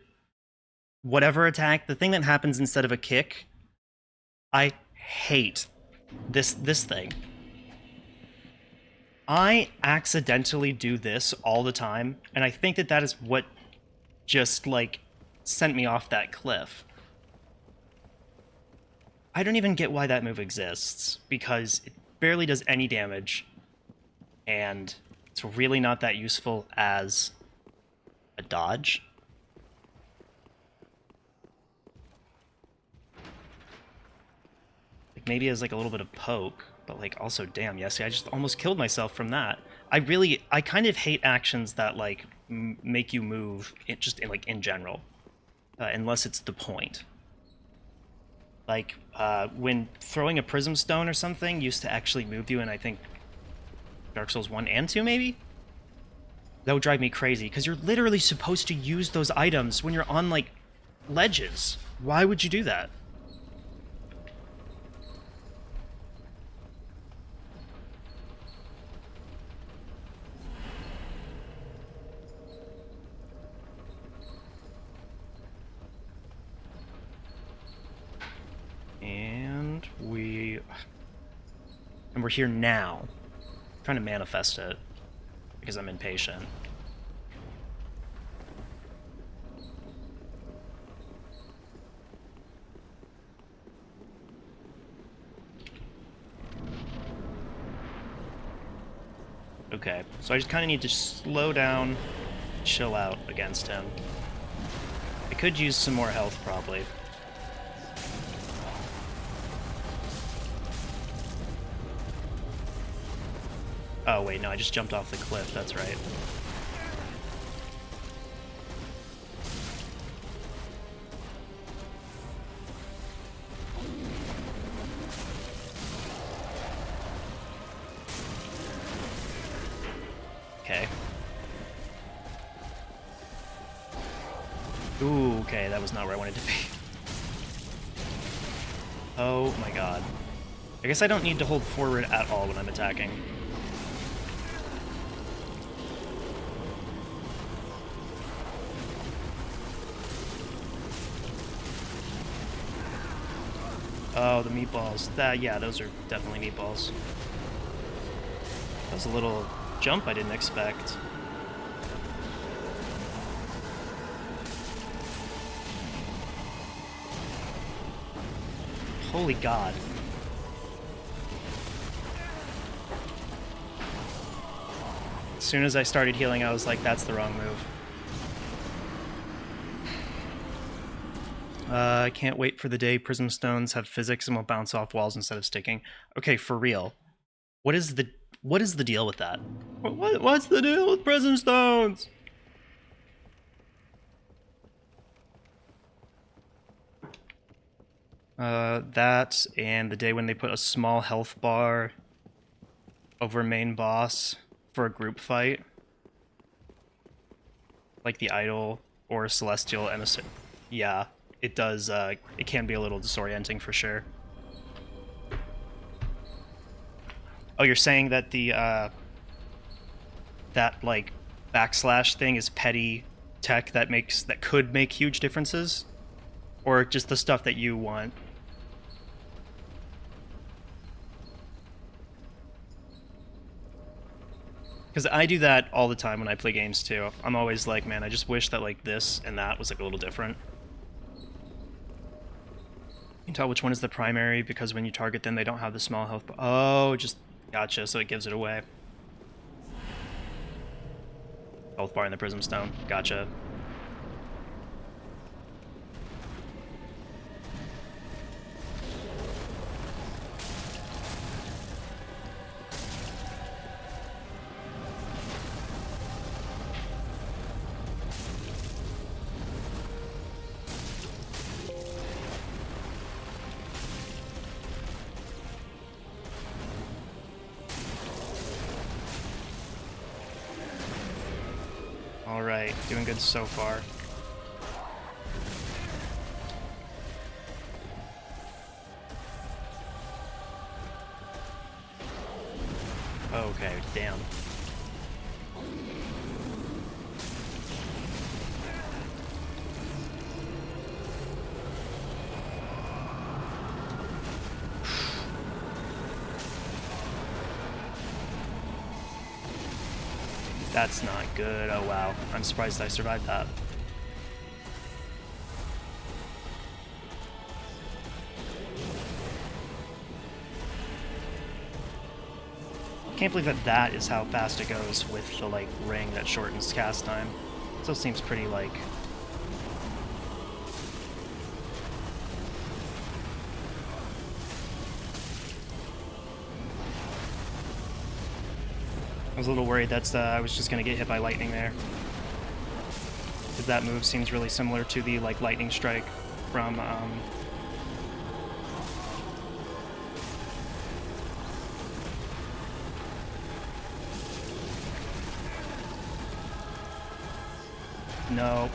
whatever attack, the thing that happens instead of a kick, I hate this thing. I accidentally do this all the time, and I think that that is what just like sent me off that cliff. I don't even get why that move exists, because it barely does any damage, and it's really not that useful as a dodge. Like maybe as like a little bit of poke, but like also damn, yeah, see, I just almost killed myself from that. I kind of hate actions that like make you move just like in general, unless it's the point. Like when throwing a prism stone or something used to actually move you in, I think Dark Souls 1 and 2 maybe? That would drive me crazy, because you're literally supposed to use those items when you're on like ledges. Why would you do that? And we're here now. I'm trying to manifest it because I'm impatient. Okay, so I just kind of need to slow down, chill out against him. I could use some more health, probably. Oh, wait, no, I just jumped off the cliff, that's right. Okay. Ooh, okay, that was not where I wanted to be. Oh my god. I guess I don't need to hold forward at all when I'm attacking. Oh, the meatballs. Yeah, those are definitely meatballs. That was a little jump I didn't expect. Holy god. As soon as I started healing, I was like, that's the wrong move. I can't wait for the day prism stones have physics and will bounce off walls instead of sticking. Okay, for real. What is the deal with that? What's the deal with prism stones? That and the day when they put a small health bar over main boss for a group fight. Like the idol or celestial emissary. Yeah, it does, it can be a little disorienting for sure. Oh, you're saying that the, that, like, backslash thing is petty tech that could make huge differences? Or just the stuff that you want? Because I do that all the time when I play games too. I'm always like, man, I just wish that like this and that was like a little different. You can tell which one is the primary because when you target them, they don't have the small health. Oh, just gotcha. So it gives it away. Health bar in the prism stone. Gotcha. Alright, doing good so far. Okay, damn. That's not good. Oh wow. I'm surprised I survived that. Can't believe that that is how fast it goes with the like ring that shortens cast time. Still seems pretty like... I was a little worried that I was just gonna get hit by lightning there, because that move seems really similar to the like lightning strike from no.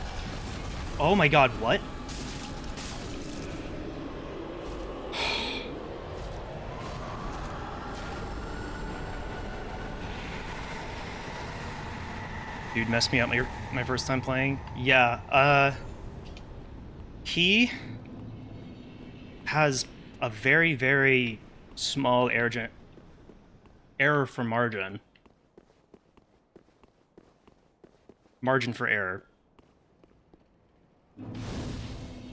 Oh my god, what? Dude messed me up my first time playing. Yeah, he has a very, very small error for margin. Margin for error.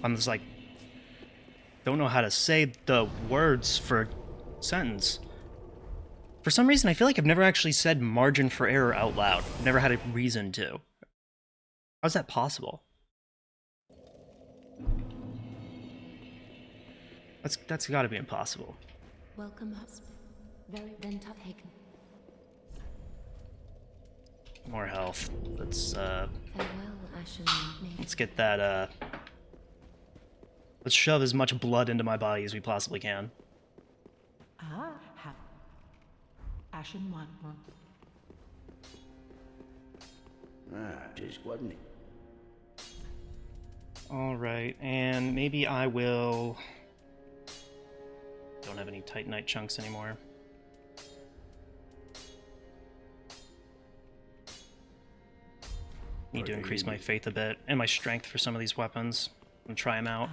I'm just like, don't know how to say the words for a sentence. For some reason, I feel like I've never actually said margin for error out loud. I've never had a reason to. How's that possible? That's gotta be impossible. Welcome, husband. Very Ventahaken. More health. Let's Farewell, Ashen Maiden. let's get that let's shove as much blood into my body as we possibly can. Ashen one. Tisk, wasn't it? Alright, and maybe I will... Don't have any Titanite chunks anymore. Need to increase my faith a bit, and my strength for some of these weapons, and try them out.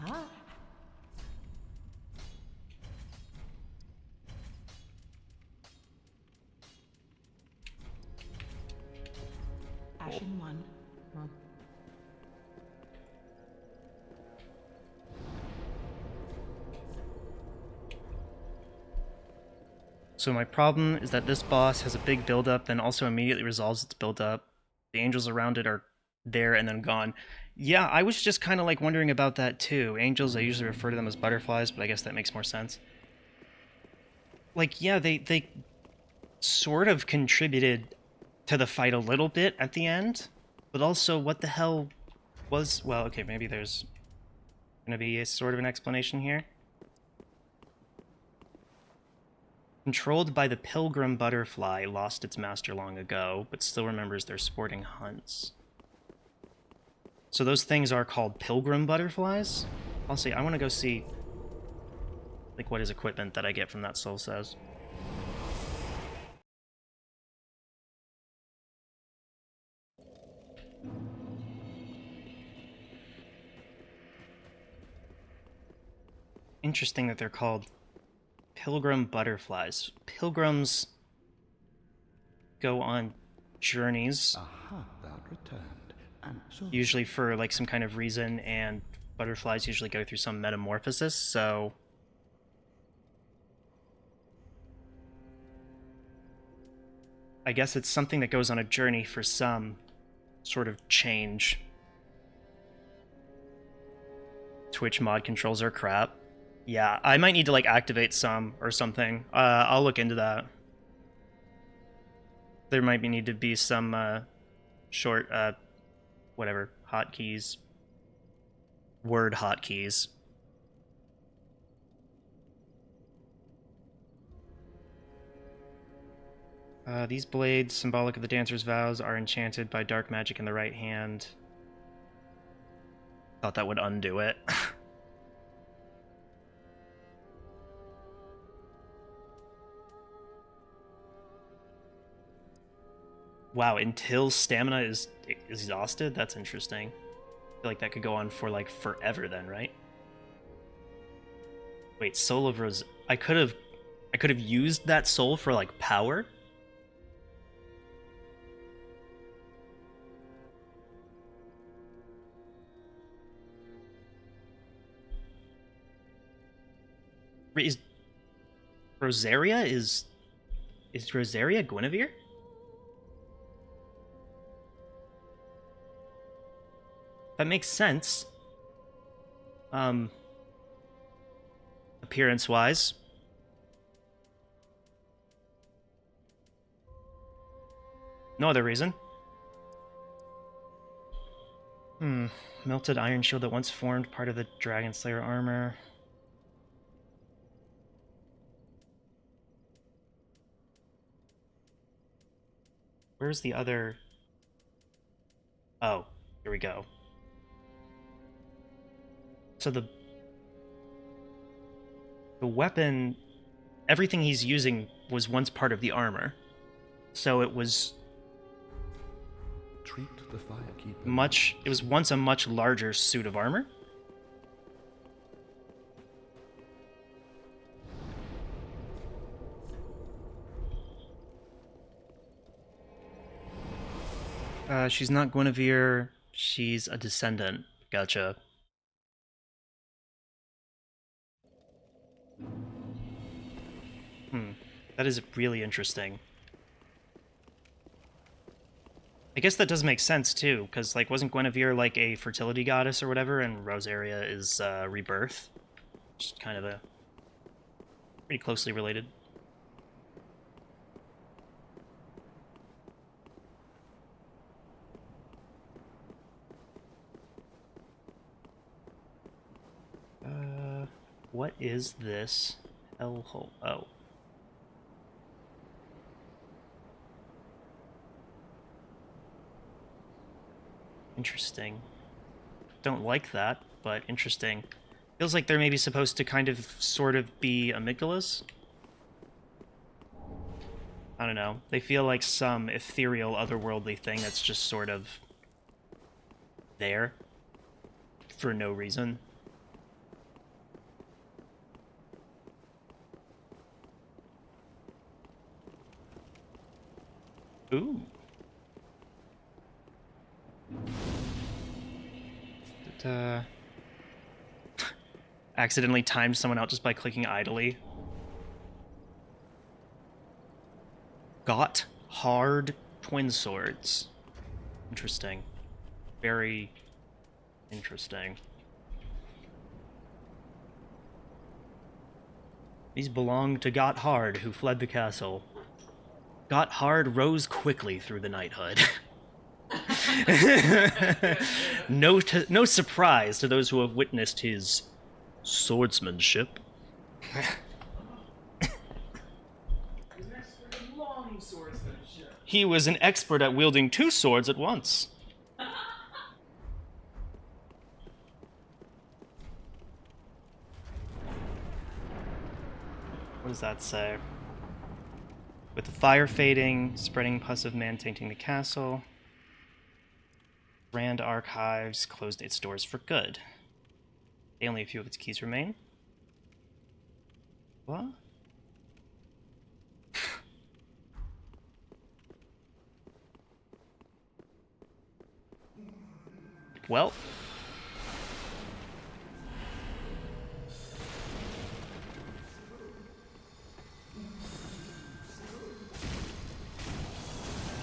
Ashen one. So my problem is that this boss has a big build-up, then also immediately resolves its build-up. The angels around it are there and then gone. Yeah, I was just kind of like wondering about that too. Angels, I usually refer to them as butterflies, but I guess that makes more sense. Like, yeah, they sort of contributed to the fight a little bit at the end, but also what the hell was... Well, okay, maybe there's gonna be a sort of an explanation here. Controlled by the pilgrim butterfly, lost its master long ago, but still remembers their sporting hunts. So those things are called pilgrim butterflies? I'll see, I want to go see like what his equipment that I get from that soul says. Interesting that they're called pilgrim butterflies. Pilgrims go on journeys, Aha, thou returned. And so usually for like some kind of reason, and butterflies usually go through some metamorphosis, so... I guess it's something that goes on a journey for some sort of change. Twitch mod controls are crap. Yeah, I might need to like activate some or something. I'll look into that. There might need to be some short, whatever, hotkeys. Word hotkeys. These blades, symbolic of the dancer's vows, are enchanted by dark magic in the right hand. Thought that would undo it. Wow, until stamina is exhausted? That's interesting. I feel like that could go on for like forever then, right? Wait, Soul of Rose... I could have used that soul for like power? Is Rosaria is Rosaria Guinevere? That makes sense. Appearance-wise. No other reason. Melted iron shield that once formed part of the Dragon Slayer armor. Where's the other... Oh, here we go. So the weapon, everything he's using was once part of the armor. So it was Treat the firekeeper. it was once a much larger suit of armor. She's not Guinevere, she's a descendant. Gotcha. That is really interesting. I guess that does make sense, too, because, like, wasn't Guinevere, like, a fertility goddess or whatever, and Rosaria is, rebirth? Just kind of a... pretty closely related. What is this hellhole? Oh. Interesting. Don't like that, but interesting. Feels like they're maybe supposed to kind of, sort of be amygdalas? I don't know. They feel like some ethereal, otherworldly thing that's just sort of there for no reason. Ooh. Accidentally timed someone out just by clicking idly. Got hard twin swords. Interesting. Very interesting. These belong to Gotthard, who fled the castle. Gotthard rose quickly through the knighthood. No surprise to those who have witnessed his swordsmanship. Long swordsmanship. He was an expert at wielding two swords at once. What does that say? With the fire fading, spreading pus of man tainting the castle, Rand Archives closed its doors for good. Only a few of its keys remain. What? Well.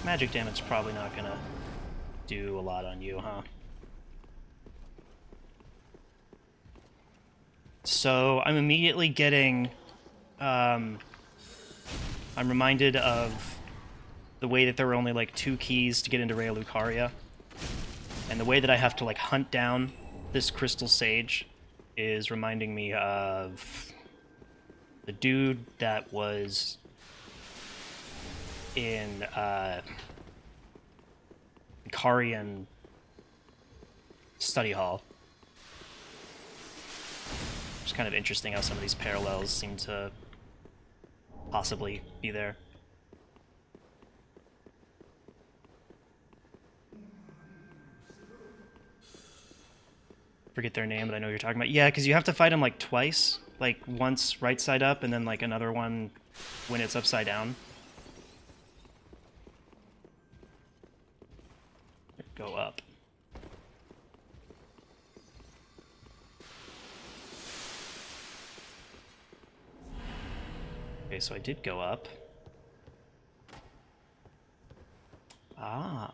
Magic damage probably not gonna do a lot on you, huh? So I'm immediately getting, I'm reminded of the way that there were only like 2 keys to get into Rhea Lucaria, and the way that I have to like hunt down this Crystal Sage is reminding me of the dude that was in Karian Study Hall. It's kind of interesting how some of these parallels seem to possibly be there. Forget their name, but I know what you're talking about. Yeah, because you have to fight them like twice. Like once right side up, and then like another one when it's upside down. Go up. Okay, so I did go up. Ah.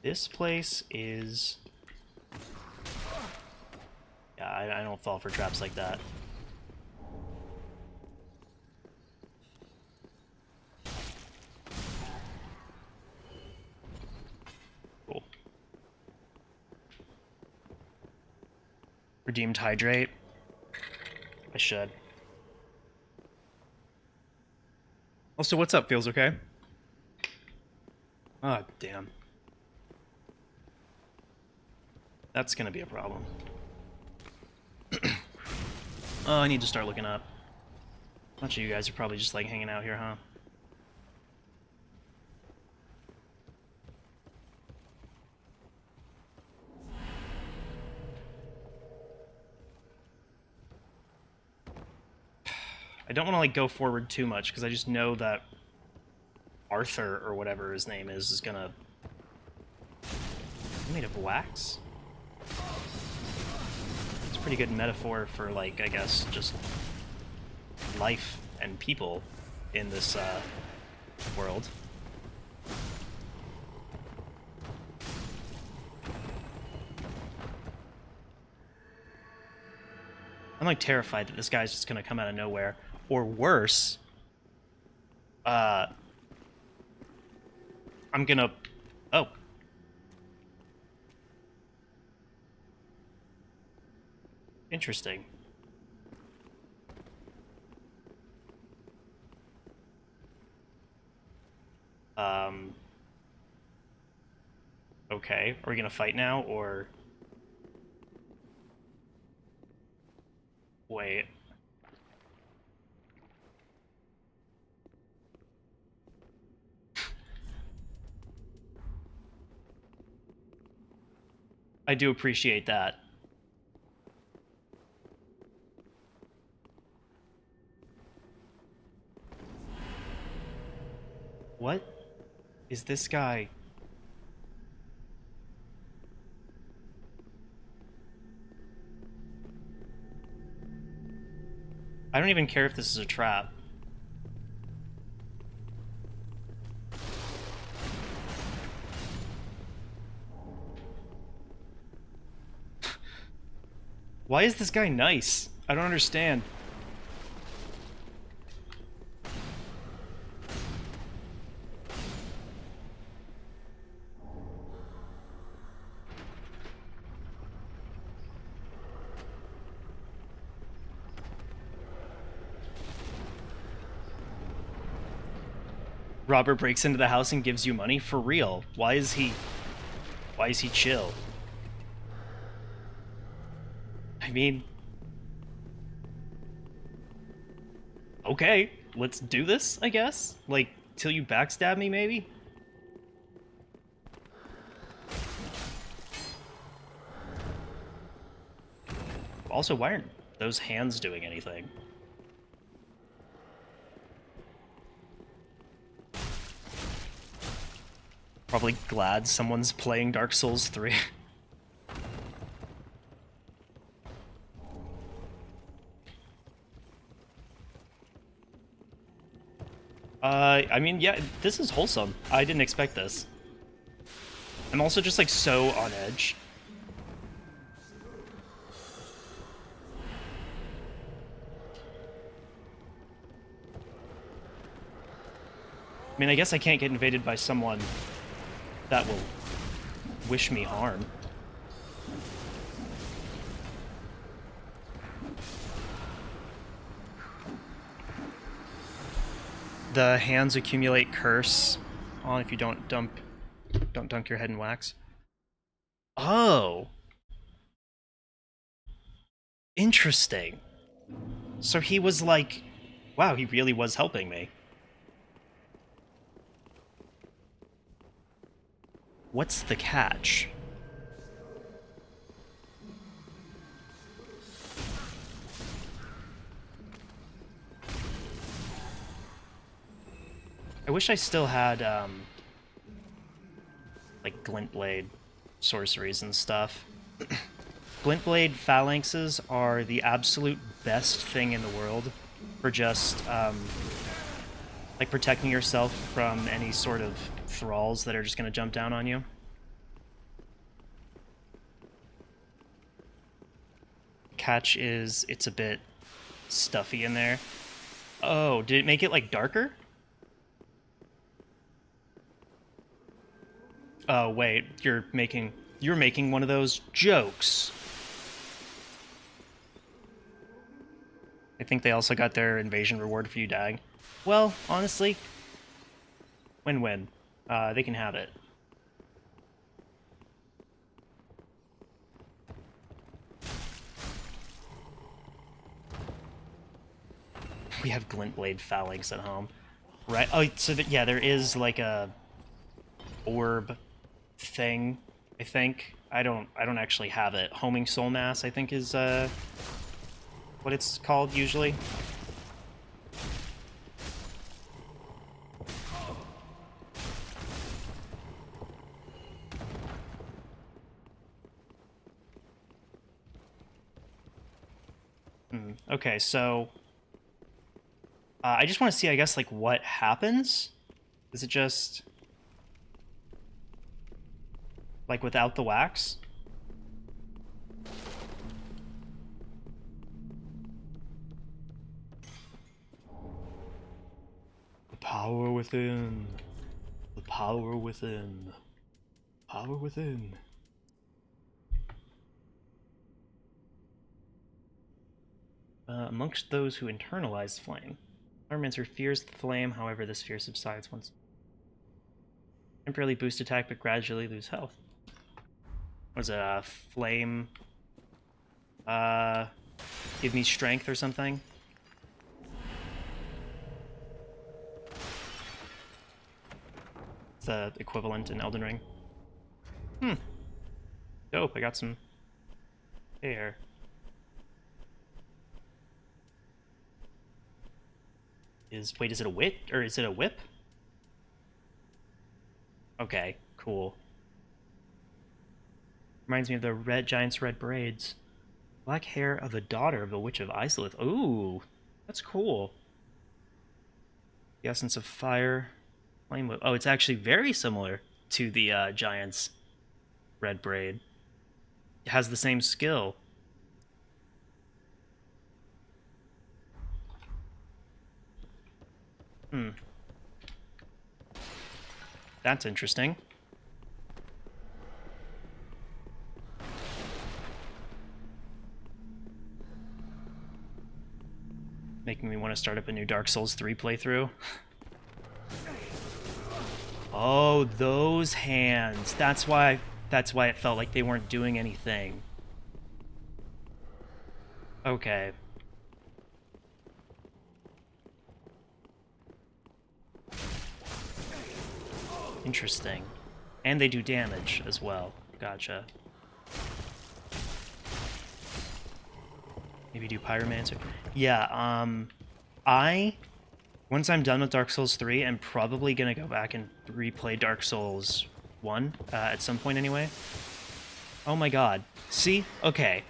This place is... Yeah, I don't fall for traps like that. Cool. Redeemed hydrate. I should. Also, what's up? Feels okay? Ah, damn. That's gonna be a problem. Oh, I need to start looking up. A bunch of you guys are probably just like hanging out here, huh? I don't want to like go forward too much because I just know that Arthur or whatever his name is gonna... Made of wax? It's a pretty good metaphor for, like, I guess, just life and people in this world. I'm like terrified that this guy's just gonna come out of nowhere. Or worse, I'm gonna... Oh. Interesting. Okay. Are we gonna fight now, or... Wait. I do appreciate that. What is this guy? I don't even care if this is a trap. Why is this guy nice? I don't understand. Robert breaks into the house and gives you money? For real? Why is he chill? I mean... Okay, let's do this, I guess? Like, till you backstab me, maybe? Also, why aren't those hands doing anything? Probably glad someone's playing Dark Souls 3. I mean, yeah, this is wholesome. I didn't expect this. I'm also just, like, so on edge. I mean, I guess I can't get invaded by someone that will wish me harm. The hands accumulate curse on if you don't dunk your head in wax. Oh. Interesting. So he was like, wow, he really was helping me. What's the catch? I wish I still had, like, Glintblade sorceries and stuff. Glintblade phalanxes are the absolute best thing in the world for just like protecting yourself from any sort of thralls that are just going to jump down on you. Catch is it's a bit stuffy in there. Oh, did it make it like darker? Oh wait, you're making one of those jokes. I think they also got their invasion reward for you dying. Well, honestly, win-win. They can have it. We have Glintblade phalanx at home, right? Oh, so yeah, there is like a orb thing. I think I don't actually have it. Homing soul mass, I think, is what it's called usually. Okay, so I just want to see, I guess, like what happens. Is it just like without the wax? The power within. The power within. Power within. Amongst those who internalize flame, Pyromancer fears the flame, however, this fear subsides once. Temporarily boost attack, but gradually lose health. Was it a flame? Give me strength or something? It's the equivalent in Elden Ring. Dope, I got some hair. Wait, is it a whip or is it a whip? Okay, cool. Reminds me of the red giant's red braids. Black hair of the daughter of the Witch of Isolith. Ooh, that's cool. The essence of fire. Flame whip. Oh, it's actually very similar to the giant's red braid. It has the same skill. That's interesting. Making me want to start up a new Dark Souls 3 playthrough. Oh, those hands. That's why it felt like they weren't doing anything. Okay. Interesting. And they do damage as well. Gotcha. Maybe do Pyromancer. Yeah, once I'm done with Dark Souls 3, I'm probably gonna go back and replay Dark Souls 1, at some point anyway. Oh my god. See? Okay.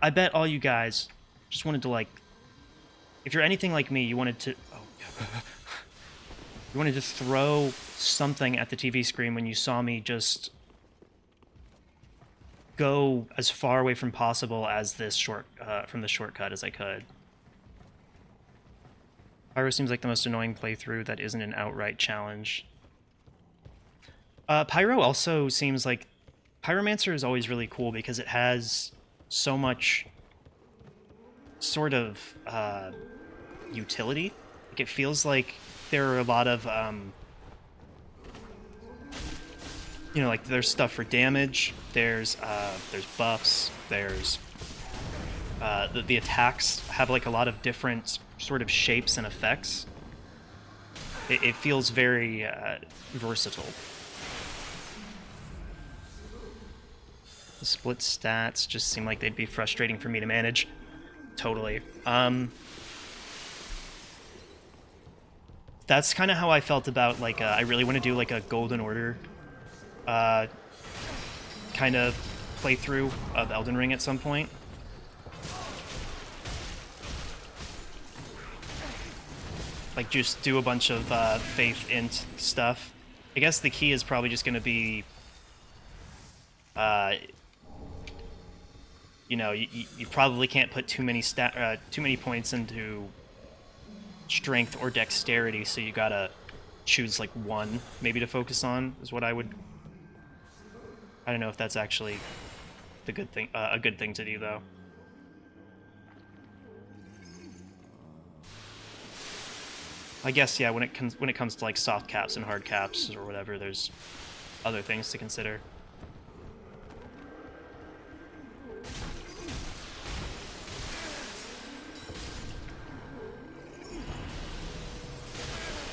I bet all you guys just wanted to, like... If you're anything like me, you wanted to... Oh, you wanted to throw something at the TV screen when you saw me just go as far away from possible as this from the shortcut as I could. Pyro seems like the most annoying playthrough that isn't an outright challenge. Pyro also seems like... Pyromancer is always really cool because it has so much sort of utility. Like, it feels like there are a lot of, you know, like there's stuff for damage, there's buffs, there's, the attacks have like a lot of different sort of shapes and effects. It feels very versatile. The split stats just seem like they'd be frustrating for me to manage. Totally. That's kind of how I felt about, like, I really want to do, like, a Golden Order kind of playthrough of Elden Ring at some point. Like, just do a bunch of faith int stuff. I guess the key is probably just going to be, you know, you probably can't put too many points into strength or dexterity, so you gotta choose like one maybe to focus on. Is what I would. I don't know if that's actually the good thing, a good thing to do though. I guess yeah. When it comes to like soft caps and hard caps or whatever, there's other things to consider.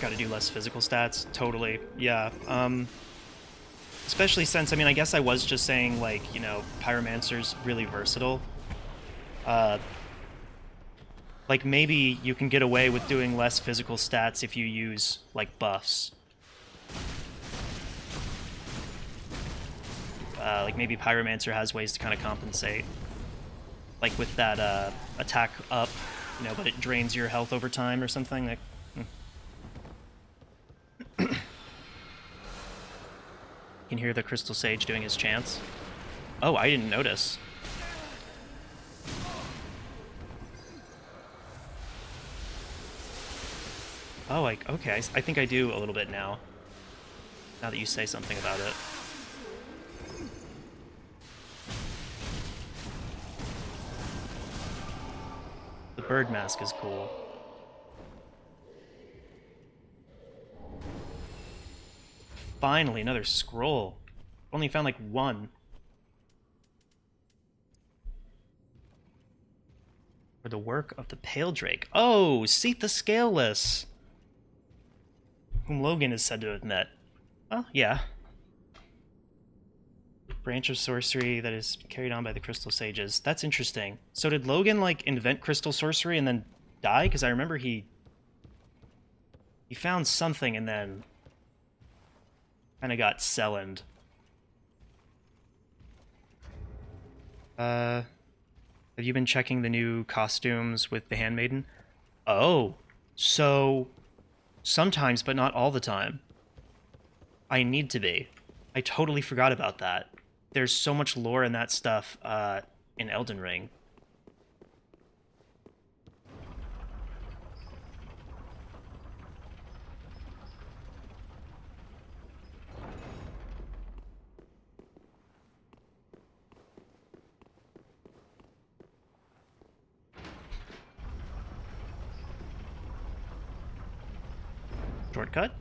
Got to do less physical stats. Totally. Yeah. Especially since, I mean, I guess I was just saying, like, you know, Pyromancer's really versatile. Like, maybe you can get away with doing less physical stats if you use, like, buffs. Like, maybe Pyromancer has ways to kind of compensate. Like, with that, attack up, you know, but it drains your health over time or something. Like, You can hear the Crystal Sage doing his chants. Oh, I didn't notice. Oh, okay, I think I do a little bit now. Now that you say something about it. The bird mask is cool. Finally, another scroll. Only found like one. For the work of the Pale Drake. Oh, Seat the Scaleless! Whom Logan is said to have met. Well, yeah. Branch of sorcery that is carried on by the Crystal Sages. That's interesting. So did Logan, like, invent crystal sorcery and then die? Because I remember he found something and then kind of got sellened. Have you been checking the new costumes with the Handmaiden? Oh, so sometimes, but not all the time. I need to be. I totally forgot about that. There's so much lore in that stuff in Elden Ring. Shortcut?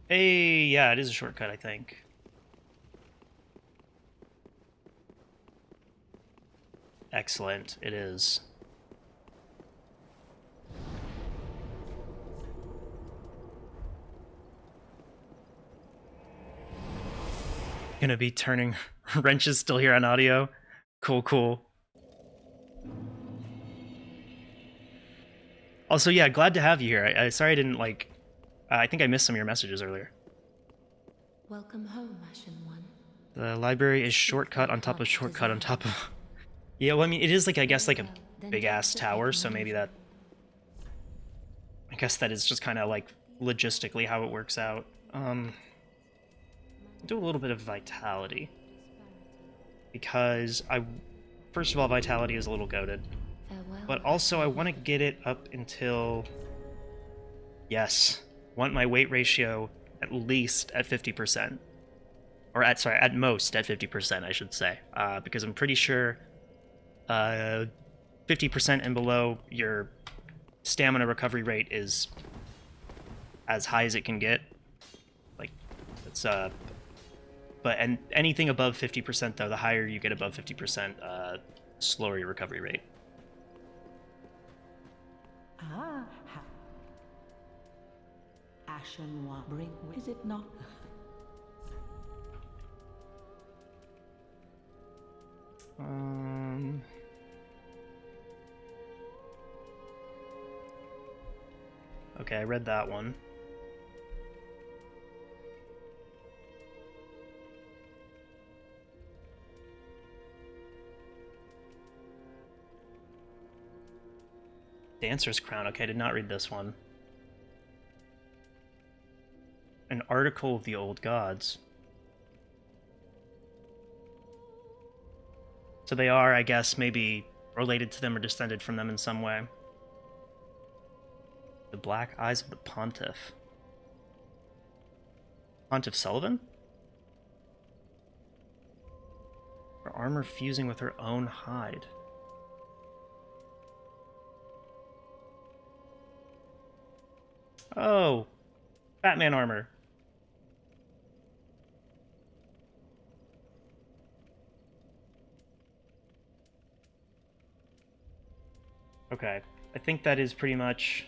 Hey, yeah, it is a shortcut, I think. Excellent, it is. Gonna be turning wrenches still here on audio. Cool, cool. Also, yeah, glad to have you here. I sorry I didn't like. I think I missed some of your messages earlier. Welcome home, Ashen One. The library is shortcut on top of shortcut on top of. Yeah, well, I mean, it is like I guess like a big ass tower, so maybe that. I guess that is just kind of like logistically how it works out. Do a little bit of vitality because first of all, vitality is a little goated. But also, I want to get it up until... Yes. Want my weight ratio at least at 50%. Or at most at 50%, I should say. Because I'm pretty sure 50% and below, your stamina recovery rate is as high as it can get. Like, it's... But anything above 50%, though, the higher you get above 50%, slower your recovery rate. Ashen One. Bring, is it not? Okay, I read that one. Dancer's Crown. Okay, I did not read this one. An article of the old gods. So they are, I guess, maybe related to them or descended from them in some way. The Black Eyes of the Pontiff. Pontiff Sullivan? Her armor fusing with her own hide. Oh, Batman armor. Okay, I think that is pretty much...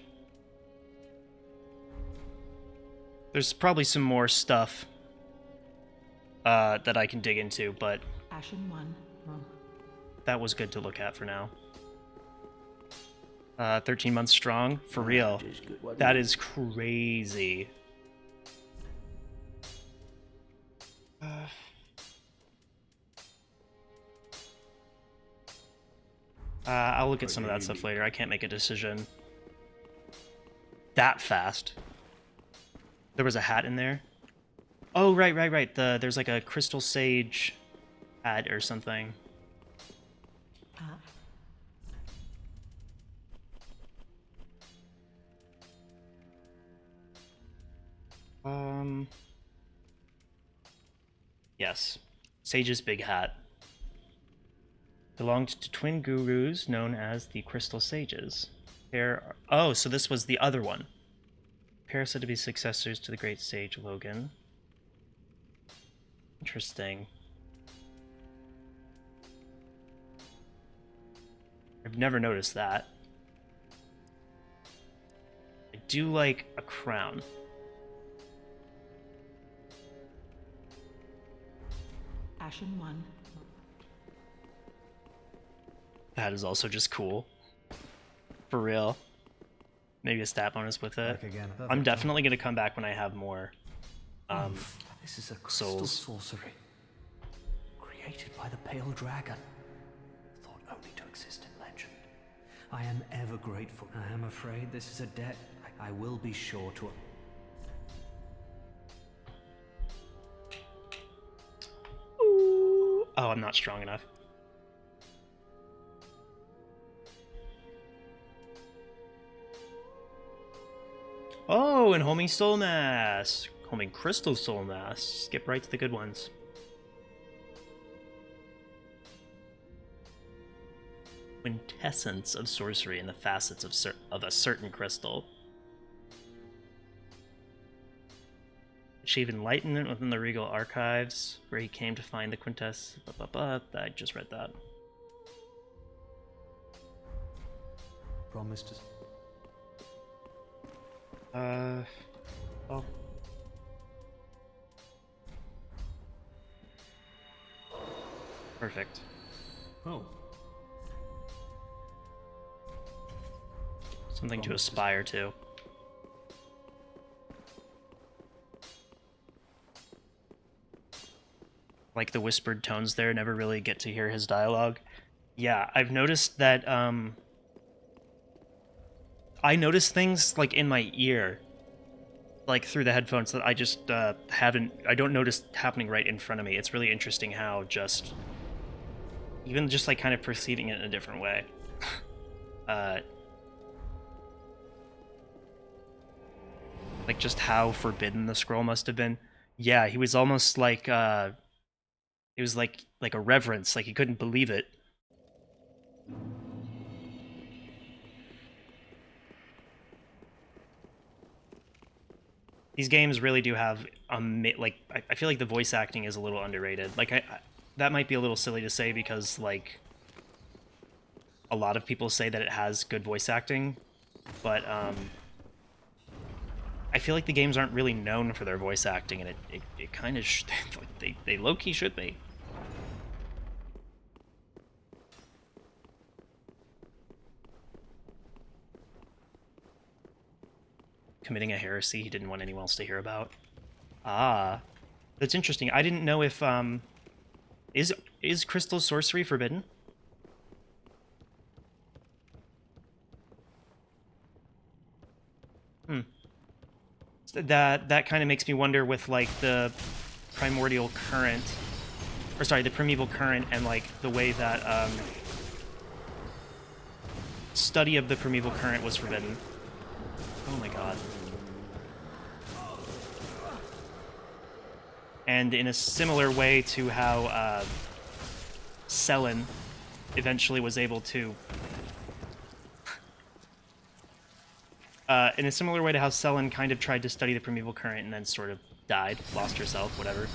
There's probably some more stuff that I can dig into, but Ashen One. Wrong. that was good to look at for now. 13 months strong, for real. That is crazy. I'll look at some of that stuff later. I can't make a decision that fast. There was a hat in there. Oh, right. There's like a crystal sage hat or something. Ah. Yes. Sage's big hat. Belonged to twin gurus known as the Crystal Sages. Oh, so this was the other one. Pair said to be successors to the great sage Logan. Interesting. I've never noticed that. I do like a crown. Ashen One. That is also just cool. For real. Maybe a stat bonus with it. Back again. I'm definitely going to come back when I have more This is a crystal souls. sorcery. Created by the Pale Dragon. Thought only to exist in legend. I am ever grateful. I am afraid this is a debt I will be sure to... Ooh. Oh, I'm not strong enough. Oh, and homing soul mass. Homing crystal soul mass. Skip right to the good ones. Quintessence of sorcery in the facets of a certain crystal. Achieve enlightenment within the regal archives, where he came to find the quintess. I just read that. Promised us. Oh. Perfect. Oh. Something to aspire to. Like the whispered tones there, never really get to hear his dialogue. Yeah, I've noticed that, I notice things, like, in my ear, like, through the headphones that I just, I don't notice happening right in front of me. It's really interesting how just, even just, like, kind of perceiving it in a different way. Like, just how forbidden the scroll must have been. Yeah, he was almost like, it was like a reverence, like he couldn't believe it. These games really do have, like, I feel like the voice acting is a little underrated. Like, that might be a little silly to say because, like, a lot of people say that it has good voice acting, but, I feel like the games aren't really known for their voice acting, and it kind of, like, they low-key should be. Committing a heresy he didn't want anyone else to hear about. Ah, that's interesting. I didn't know if is crystal sorcery forbidden? that kind of makes me wonder with like the primordial current, or sorry, the primeval current, and like the way that study of the primeval current was forbidden. Oh my god. And in a similar way to how Selen eventually was able to... in a similar way to how Selen kind of tried to study the primeval current and then sort of died, lost herself, whatever.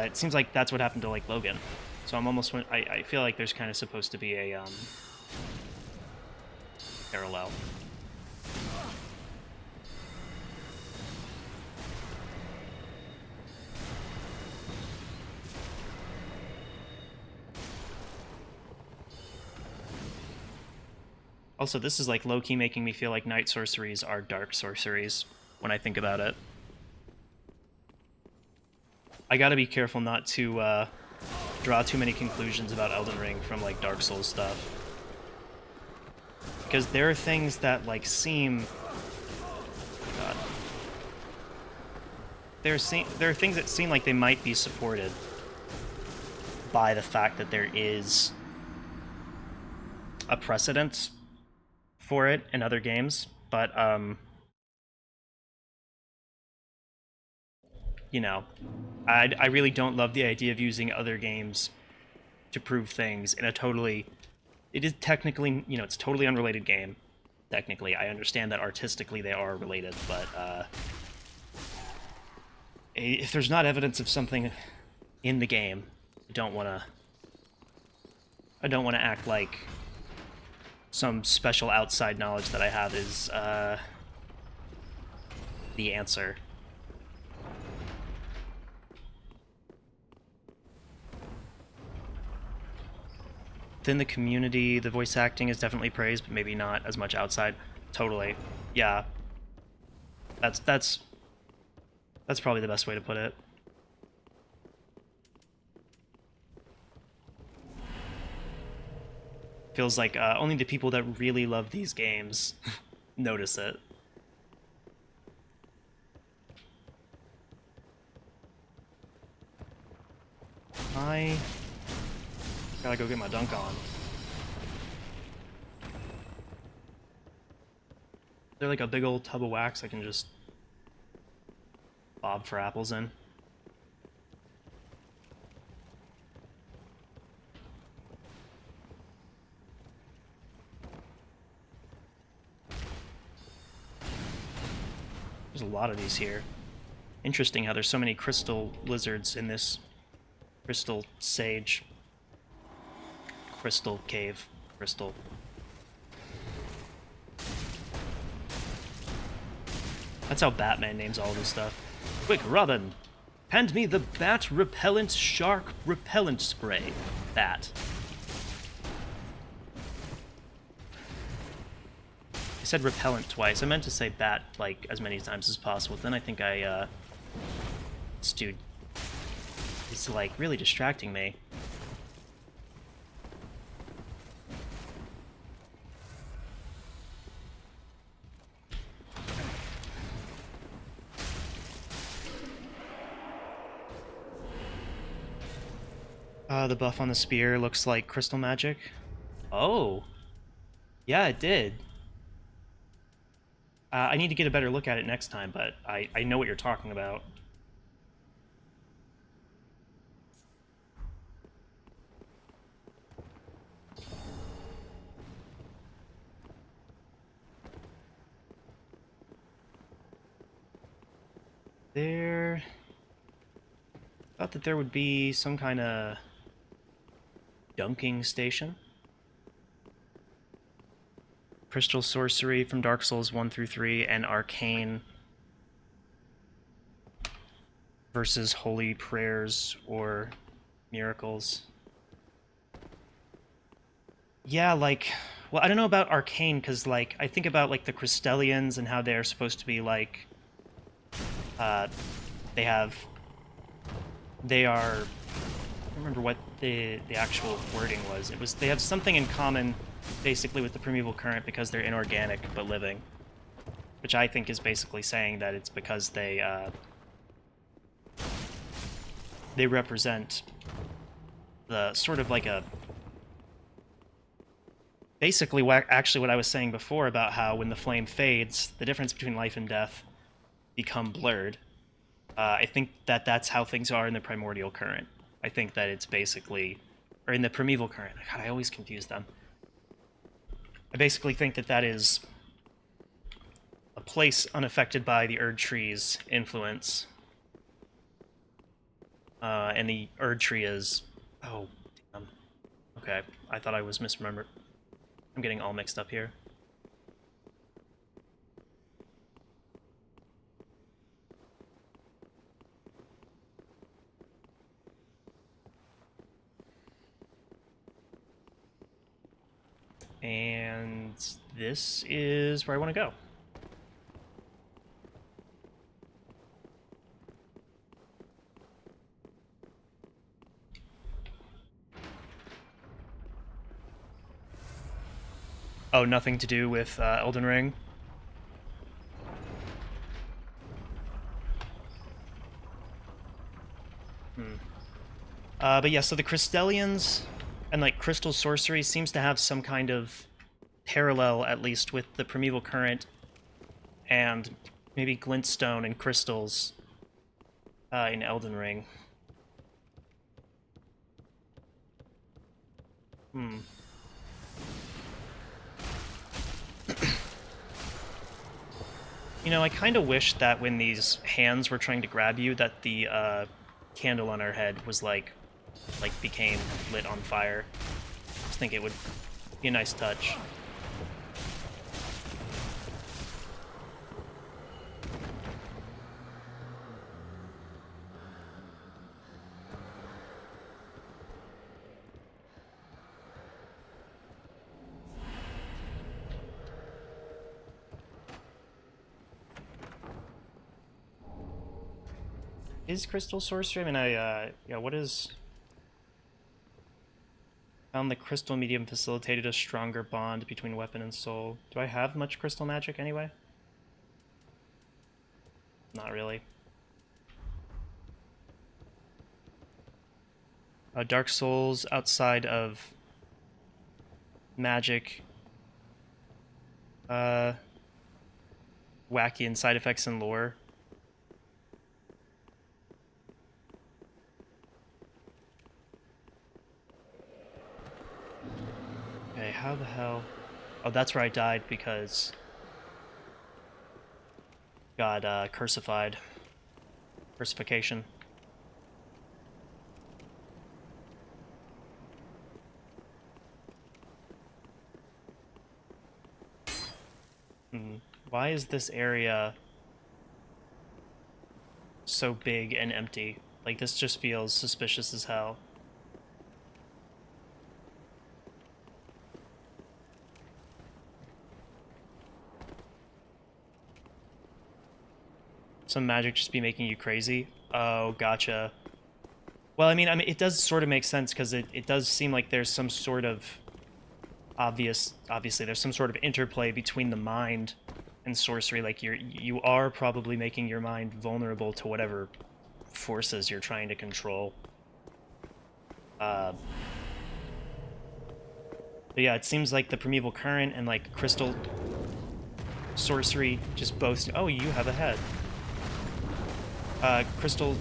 It seems like that's what happened to, like, Logan. So I'm almost... I feel like there's kind of supposed to be a, parallel. Also, this is like low-key making me feel like night sorceries are dark sorceries when I think about it. I gotta be careful not to draw too many conclusions about Elden Ring from like Dark Souls stuff. Because there are things that like seem... God. There are things that seem like they might be supported by the fact that there is a precedent for it in other games, but you know, I really don't love the idea of using other games to prove things in a totally... It is technically, you know, it's a totally unrelated game. Technically, I understand that artistically they are related, but if there's not evidence of something in the game, I don't want to act like some special outside knowledge that I have is the answer. Within the community, the voice acting is definitely praised, but maybe not as much outside. Totally. Yeah. That's probably the best way to put it. Feels like only the people that really love these games notice it. I gotta go get my dunk on. Is there like a big old tub of wax I can just bob for apples in? There's a lot of these here. Interesting how there's so many crystal lizards in this crystal sage. Crystal cave. Crystal. That's how Batman names all this stuff. Quick, Robin! Hand me the bat repellent shark repellent spray. Bat. I said repellent twice. I meant to say bat, like, as many times as possible. Then I think this dude is, like, really distracting me. The buff on the spear looks like crystal magic. Oh. Yeah, it did. I need to get a better look at it next time, but I know what you're talking about. Thought that there would be some kind of dunking station. Crystal sorcery from Dark Souls 1 through 3 and arcane versus holy prayers or miracles. Yeah, like, well, I don't know about arcane because, like, I think about, like, the Crystallians and how they're supposed to be, like, they are, I don't remember what the actual wording was. It was, they have something in common, basically, with the primeval current because they're inorganic but living. which I think is basically saying that it's because they represent the sort of like a basically actually what I was saying before about how when the flame fades, the difference between life and death become blurred. I think that that's how things are in the primordial current. I think that it's basically, or in the primeval current. God, I always confuse them. I basically think that that is a place unaffected by the Erd Tree's influence. And the Erd Tree is... Oh, damn. Okay, I thought I was misremembered. I'm getting all mixed up here. And this is where I want to go. Oh, nothing to do with Elden Ring? But yeah, so the Crystallians and like crystal sorcery seems to have some kind of parallel, at least, with the primeval current and maybe glintstone and crystals in Elden Ring. You know, I kind of wish that when these hands were trying to grab you, that the candle on our head was like became lit on fire. I just think it would be a nice touch. Is crystal sorcery? I mean, yeah, what is... Found the crystal medium facilitated a stronger bond between weapon and soul. Do I have much crystal magic anyway? Not really. Dark Souls outside of magic. Wacky and side effects and lore. Okay, how the hell... Oh, that's where I died because... got cursified. Cursification. Why is this area so big and empty? Like, this just feels suspicious as hell. Some magic just be making you crazy? Oh, gotcha. Well, I mean, it does sort of make sense, because it does seem like there's some sort of obviously there's some sort of interplay between the mind and sorcery. Like, you are probably making your mind vulnerable to whatever forces you're trying to control. But yeah, it seems like the primeval current and like crystal sorcery just both... Oh, you have a head. Crystal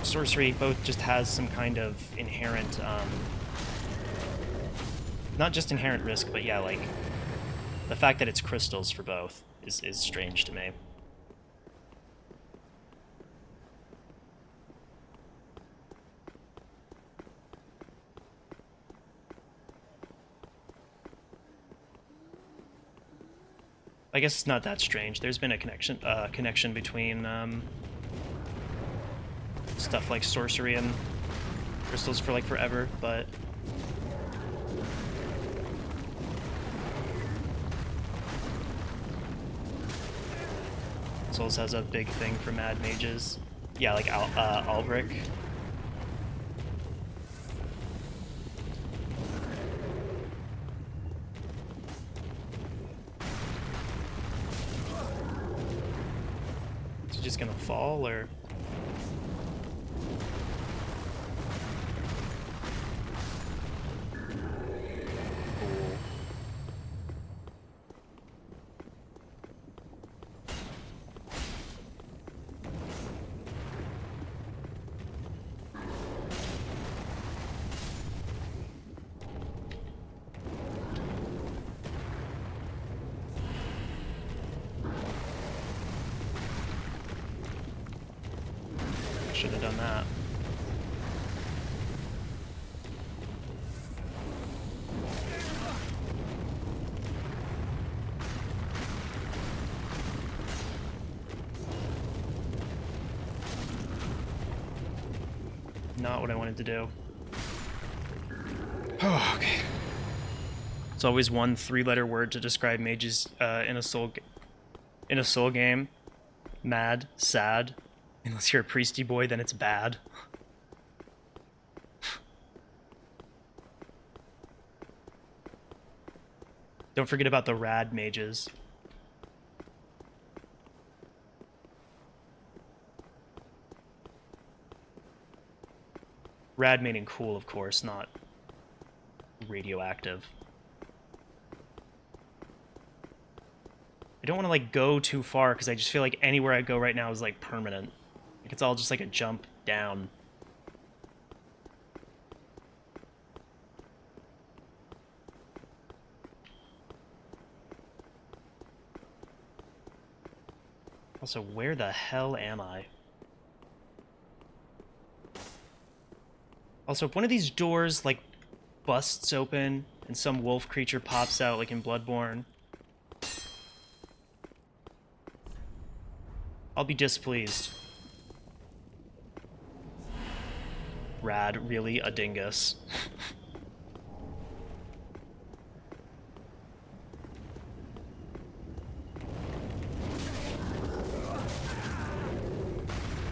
sorcery both just has some kind of inherent, not just inherent risk, but yeah, like, the fact that it's crystals for both is strange to me. I guess it's not that strange. There's been a connection between, stuff like sorcery and crystals for like forever, but Souls has a big thing for mad mages. Yeah, like Albric. he just gonna fall, or? Cool. Should have done that. Not what I wanted to do. Oh, okay. It's always one 3-letter word to describe mages in a soul game. Mad, sad. Unless you're a priesty boy, then it's bad. Don't forget about the rad mages. Rad meaning cool, of course, not radioactive. I don't want to, like, go too far, because I just feel like anywhere I go right now is, like, permanent. Like, it's all just like a jump down. Also, where the hell am I? Also, if one of these doors, like, busts open and some wolf creature pops out, like in Bloodborne, I'll be displeased. Rad, really? A dingus.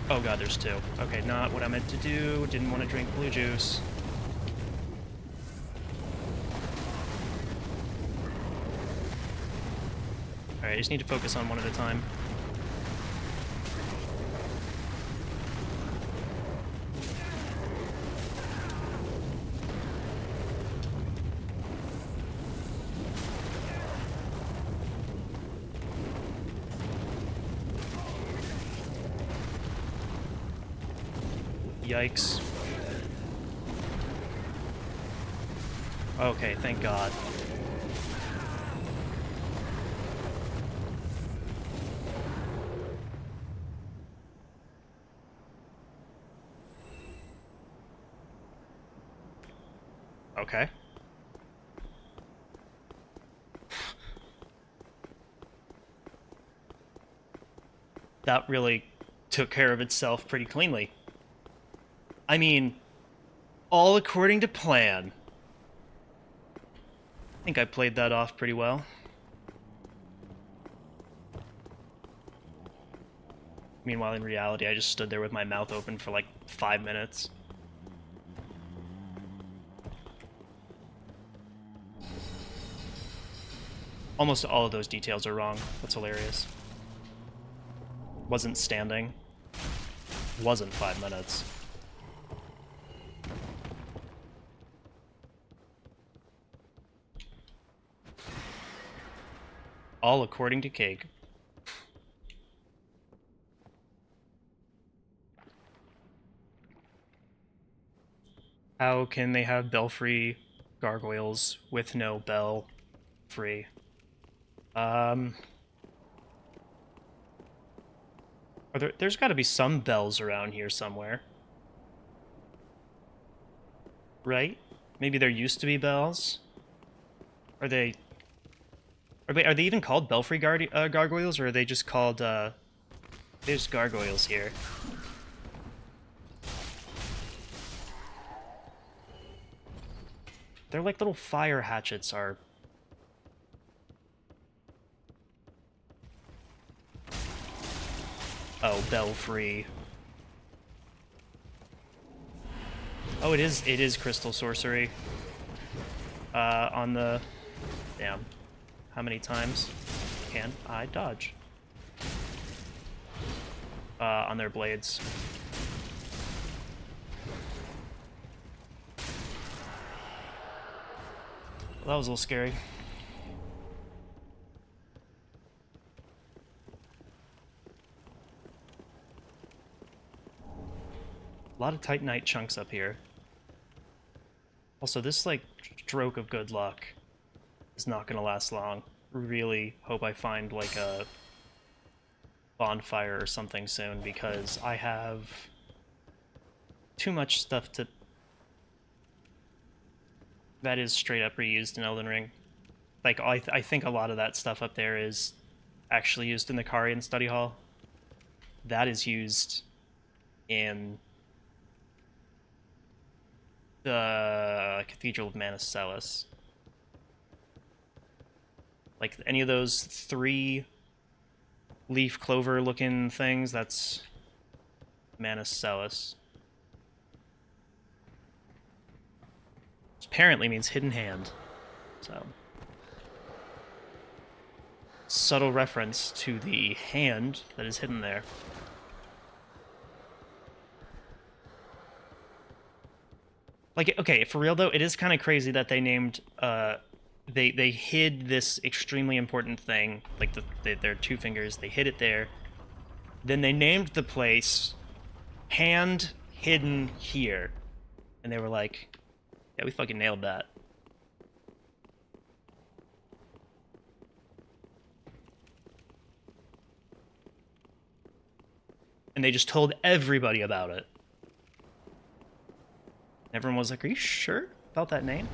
Oh god, there's two. Okay, not what I meant to do. Didn't want to drink blue juice. Alright, I just need to focus on one at a time. Yikes. Okay, thank God. Okay. That really took care of itself pretty cleanly. I mean, all according to plan. I think I played that off pretty well. Meanwhile, in reality, I just stood there with my mouth open for like 5 minutes. Almost all of those details are wrong. That's hilarious. Wasn't standing. Wasn't 5 minutes. All according to Cake. How can they have bell-free gargoyles with no bell free? There's got to be some bells around here somewhere. Right? Maybe there used to be bells? Are they even called belfry gargoyles, or are they just called, there's gargoyles here? They're like little fire hatchets, are... Oh, belfry. Oh, it is crystal sorcery. On the... Damn. How many times can I dodge? on their blades. Well, that was a little scary. A lot of Titanite chunks up here. Also, this, like, stroke of good luck is not gonna last long. Really hope I find, like, a bonfire or something soon, because I have too much stuff to... that is straight up reused in Elden Ring. Like, I think a lot of that stuff up there is actually used in the Carian Study Hall. That is used in the Cathedral of Manicelis. Like, any of those 3 leaf clover looking things, that's Manicelis. Which apparently means hidden hand. So, subtle reference to the hand that is hidden there. Like, okay, for real though, it is kind of crazy that they named, they hid this extremely important thing, like their 2 fingers, they hid it there. Then they named the place Hand Hidden Here. And they were like, yeah, we fucking nailed that. And they just told everybody about it. Everyone was like, are you sure about that name?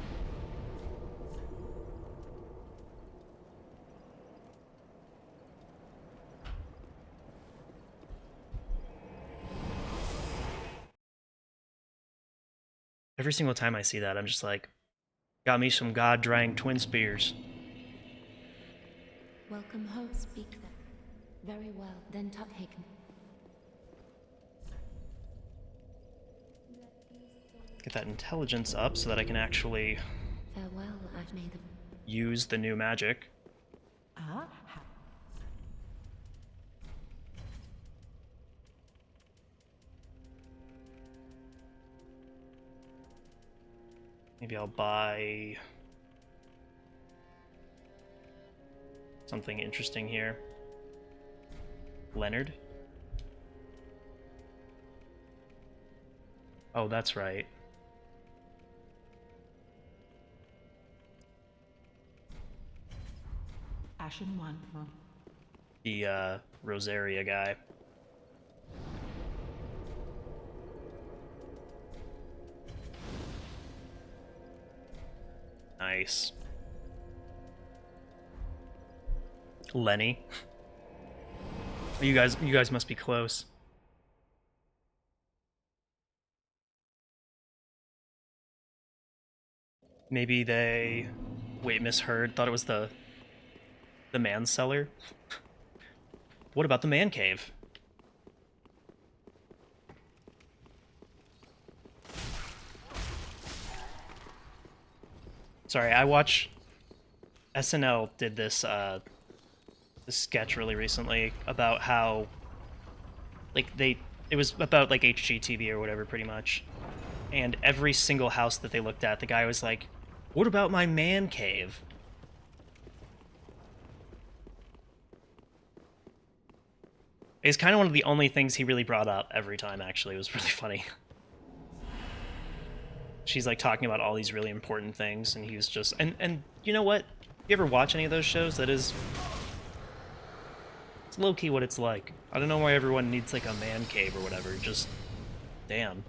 Every single time I see that, I'm just like, got me some god-drying twin spears. Welcome home, speak then. Very well, then Tuthaken. Get that intelligence up so that I can actually Farewell, I've made them. use the new magic. Ah, Maybe I'll buy something interesting here. Leonard? Oh, that's right. Ashen one. The, Rosaria guy. Nice. Lenny. You guys must be close. Maybe they... Wait, misheard. Thought it was the manseller? What about the man cave? Sorry, I watch... SNL did this, this sketch really recently about how... Like, it was about, like, HGTV or whatever, pretty much. And every single house that they looked at, the guy was like, what about my man cave? It's kind of one of the only things he really brought up every time, actually. It was really funny. She's, like, talking about all these really important things, and he was just... And you know what? You ever watch any of those shows? That is... It's low-key what it's like. I don't know why everyone needs, like, a man cave or whatever. Just... Damn.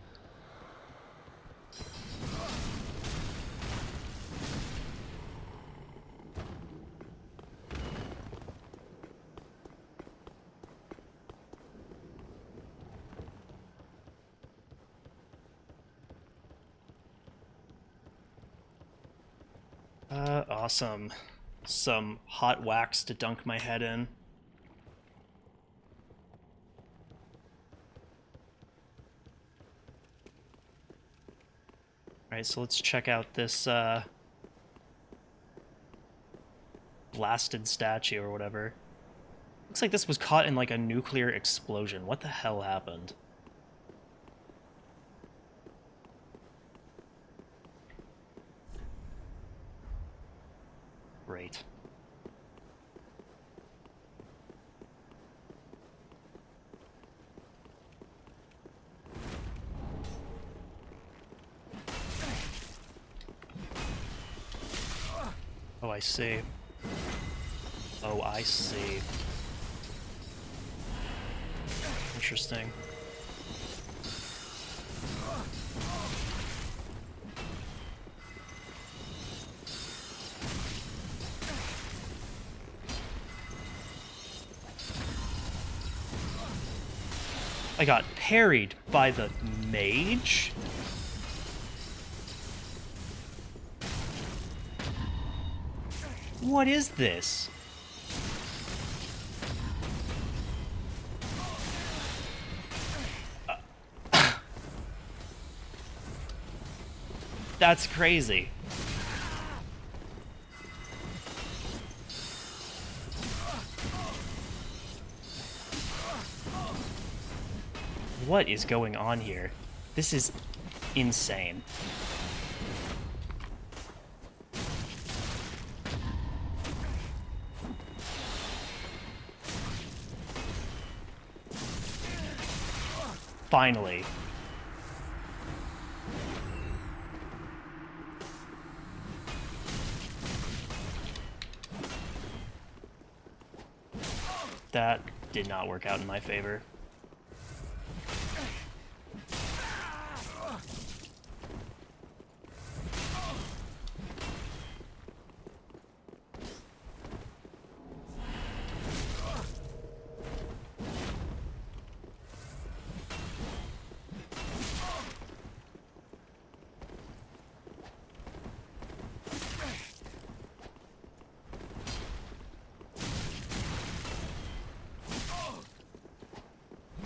Awesome. Some hot wax to dunk my head in. Alright, so let's check out this, blasted statue or whatever. Looks like this was caught in like a nuclear explosion. What the hell happened? Great. Oh, I see. Oh, I see. Interesting. I got parried by the mage? What is this? That's crazy. What is going on here? This is insane. Finally. That did not work out in my favor.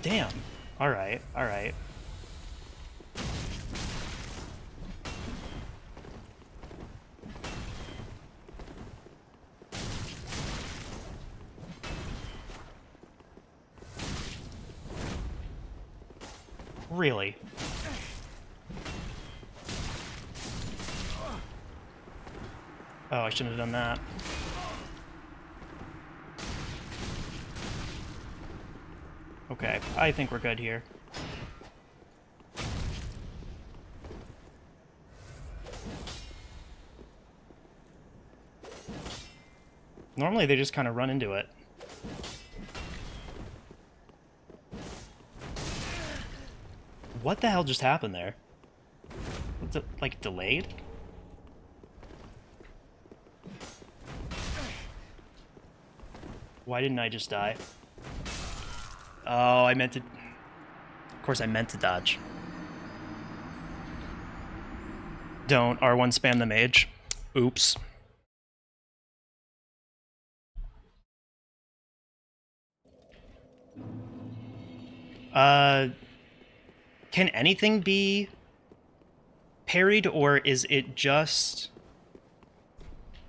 Damn. Alright, alright. Really? Oh, I shouldn't have done that. Okay, I think we're good here. Normally they just kind of run into it. What the hell just happened there? Was it, like, delayed? Why didn't I just die? Oh, I meant to... Of course I meant to dodge. Don't R1 spam the mage. Oops. Can anything be parried, or is it just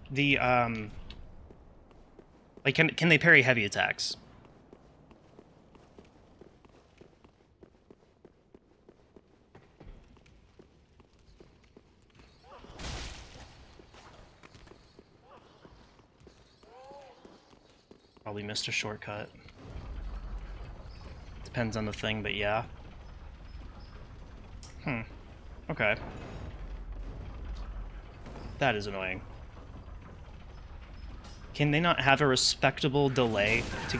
the, like, can they parry heavy attacks? Probably missed a shortcut. Depends on the thing, but yeah. Okay. That is annoying. Can they not have a respectable delay to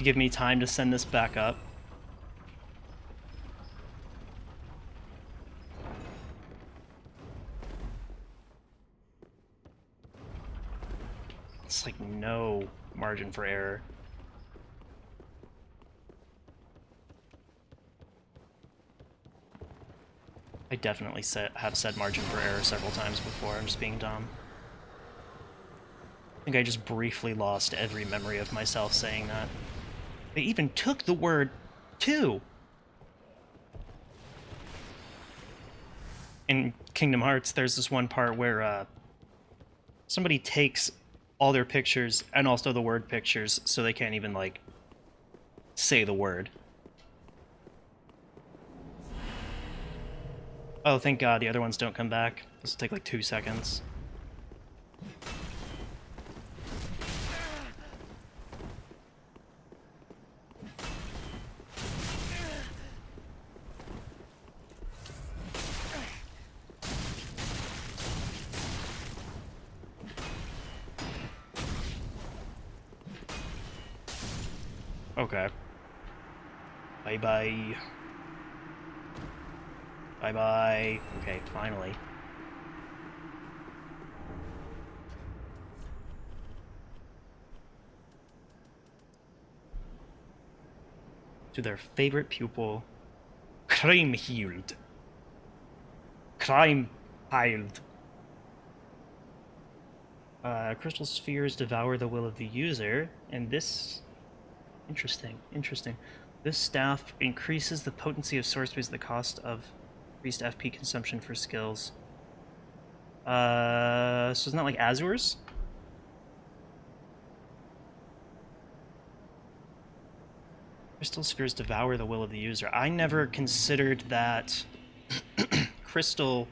give me time to send this back up? It's like no margin for error. I definitely have said margin for error several times before. I'm just being dumb. I think I just briefly lost every memory of myself saying that. They even took the word "to." In Kingdom Hearts, there's this one part where somebody takes all their pictures and also the word pictures, so they can't even, like, say the word. Oh, thank God, the other ones don't come back. This will take like 2 seconds. Okay. Bye-bye. Bye-bye. Okay, finally. To their favorite pupil, crime healed. Crime healed. Crystal spheres devour the will of the user, and this... Interesting. This staff increases the potency of sorceries at the cost of increased FP consumption for skills. So isn't that like Azur's? Crystal spheres devour the will of the user. I never considered that crystal...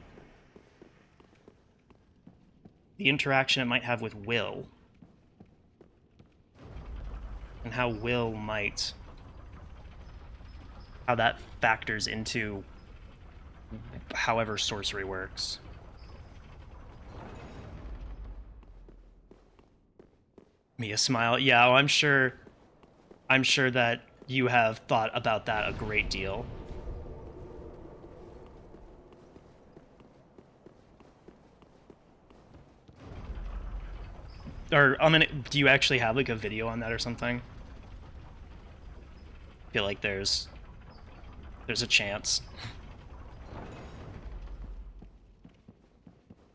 the interaction it might have with will. And how will might... how that factors into however sorcery works. Mia smile. Yeah, well, I'm sure that you have thought about that a great deal. Or, I mean, do you actually have, like, a video on that or something? I feel like there's a chance.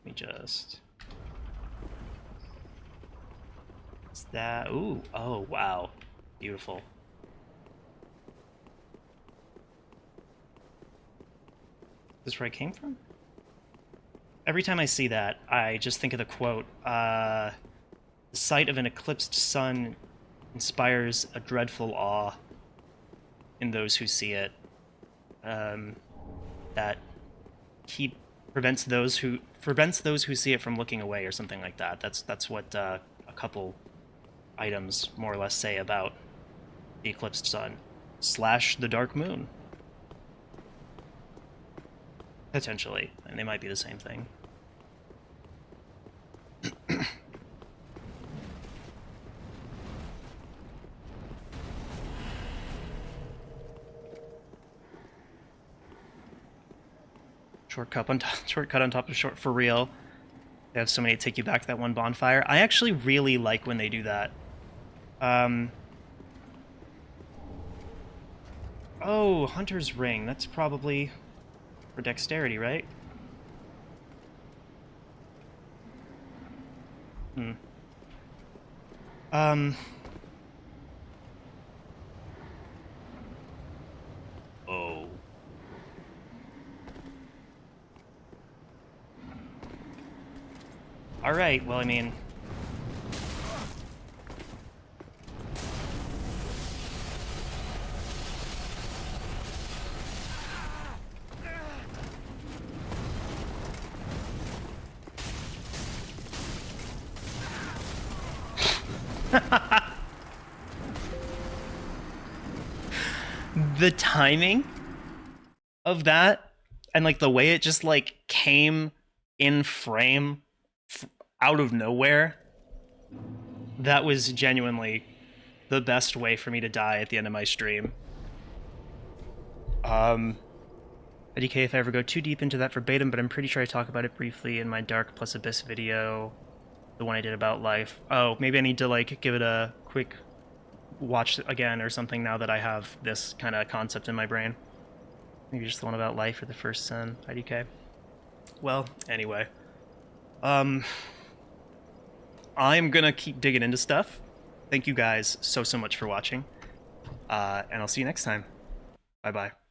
Let me just... what's that? Ooh, oh, wow. Beautiful. Is this where I came from? Every time I see that, I just think of the quote, the sight of an eclipsed sun inspires a dreadful awe in those who see it. That prevents those who see it from looking away, or something like that. That's what a couple items more or less say about the eclipsed sun / the dark moon. Potentially, and they might be the same thing. Shortcut on top of short for real. They have so many to take you back to that one bonfire. I actually really like when they do that. Oh, Hunter's Ring. That's probably for dexterity, right? Oh. Alright, well, I mean... the timing of that, and like the way it just like came in frame out of nowhere, that was genuinely the best way for me to die at the end of my stream. IDK if I ever go too deep into that verbatim, but I'm pretty sure I talk about it briefly in my Dark plus Abyss video, the one I did about life. Oh, maybe I need to like give it a quick watch again or something now that I have this kind of concept in my brain. Maybe just the one about life or the first sin, IDK. Well, anyway. I'm gonna keep digging into stuff. Thank you guys so much for watching. And I'll see you next time. Bye-bye.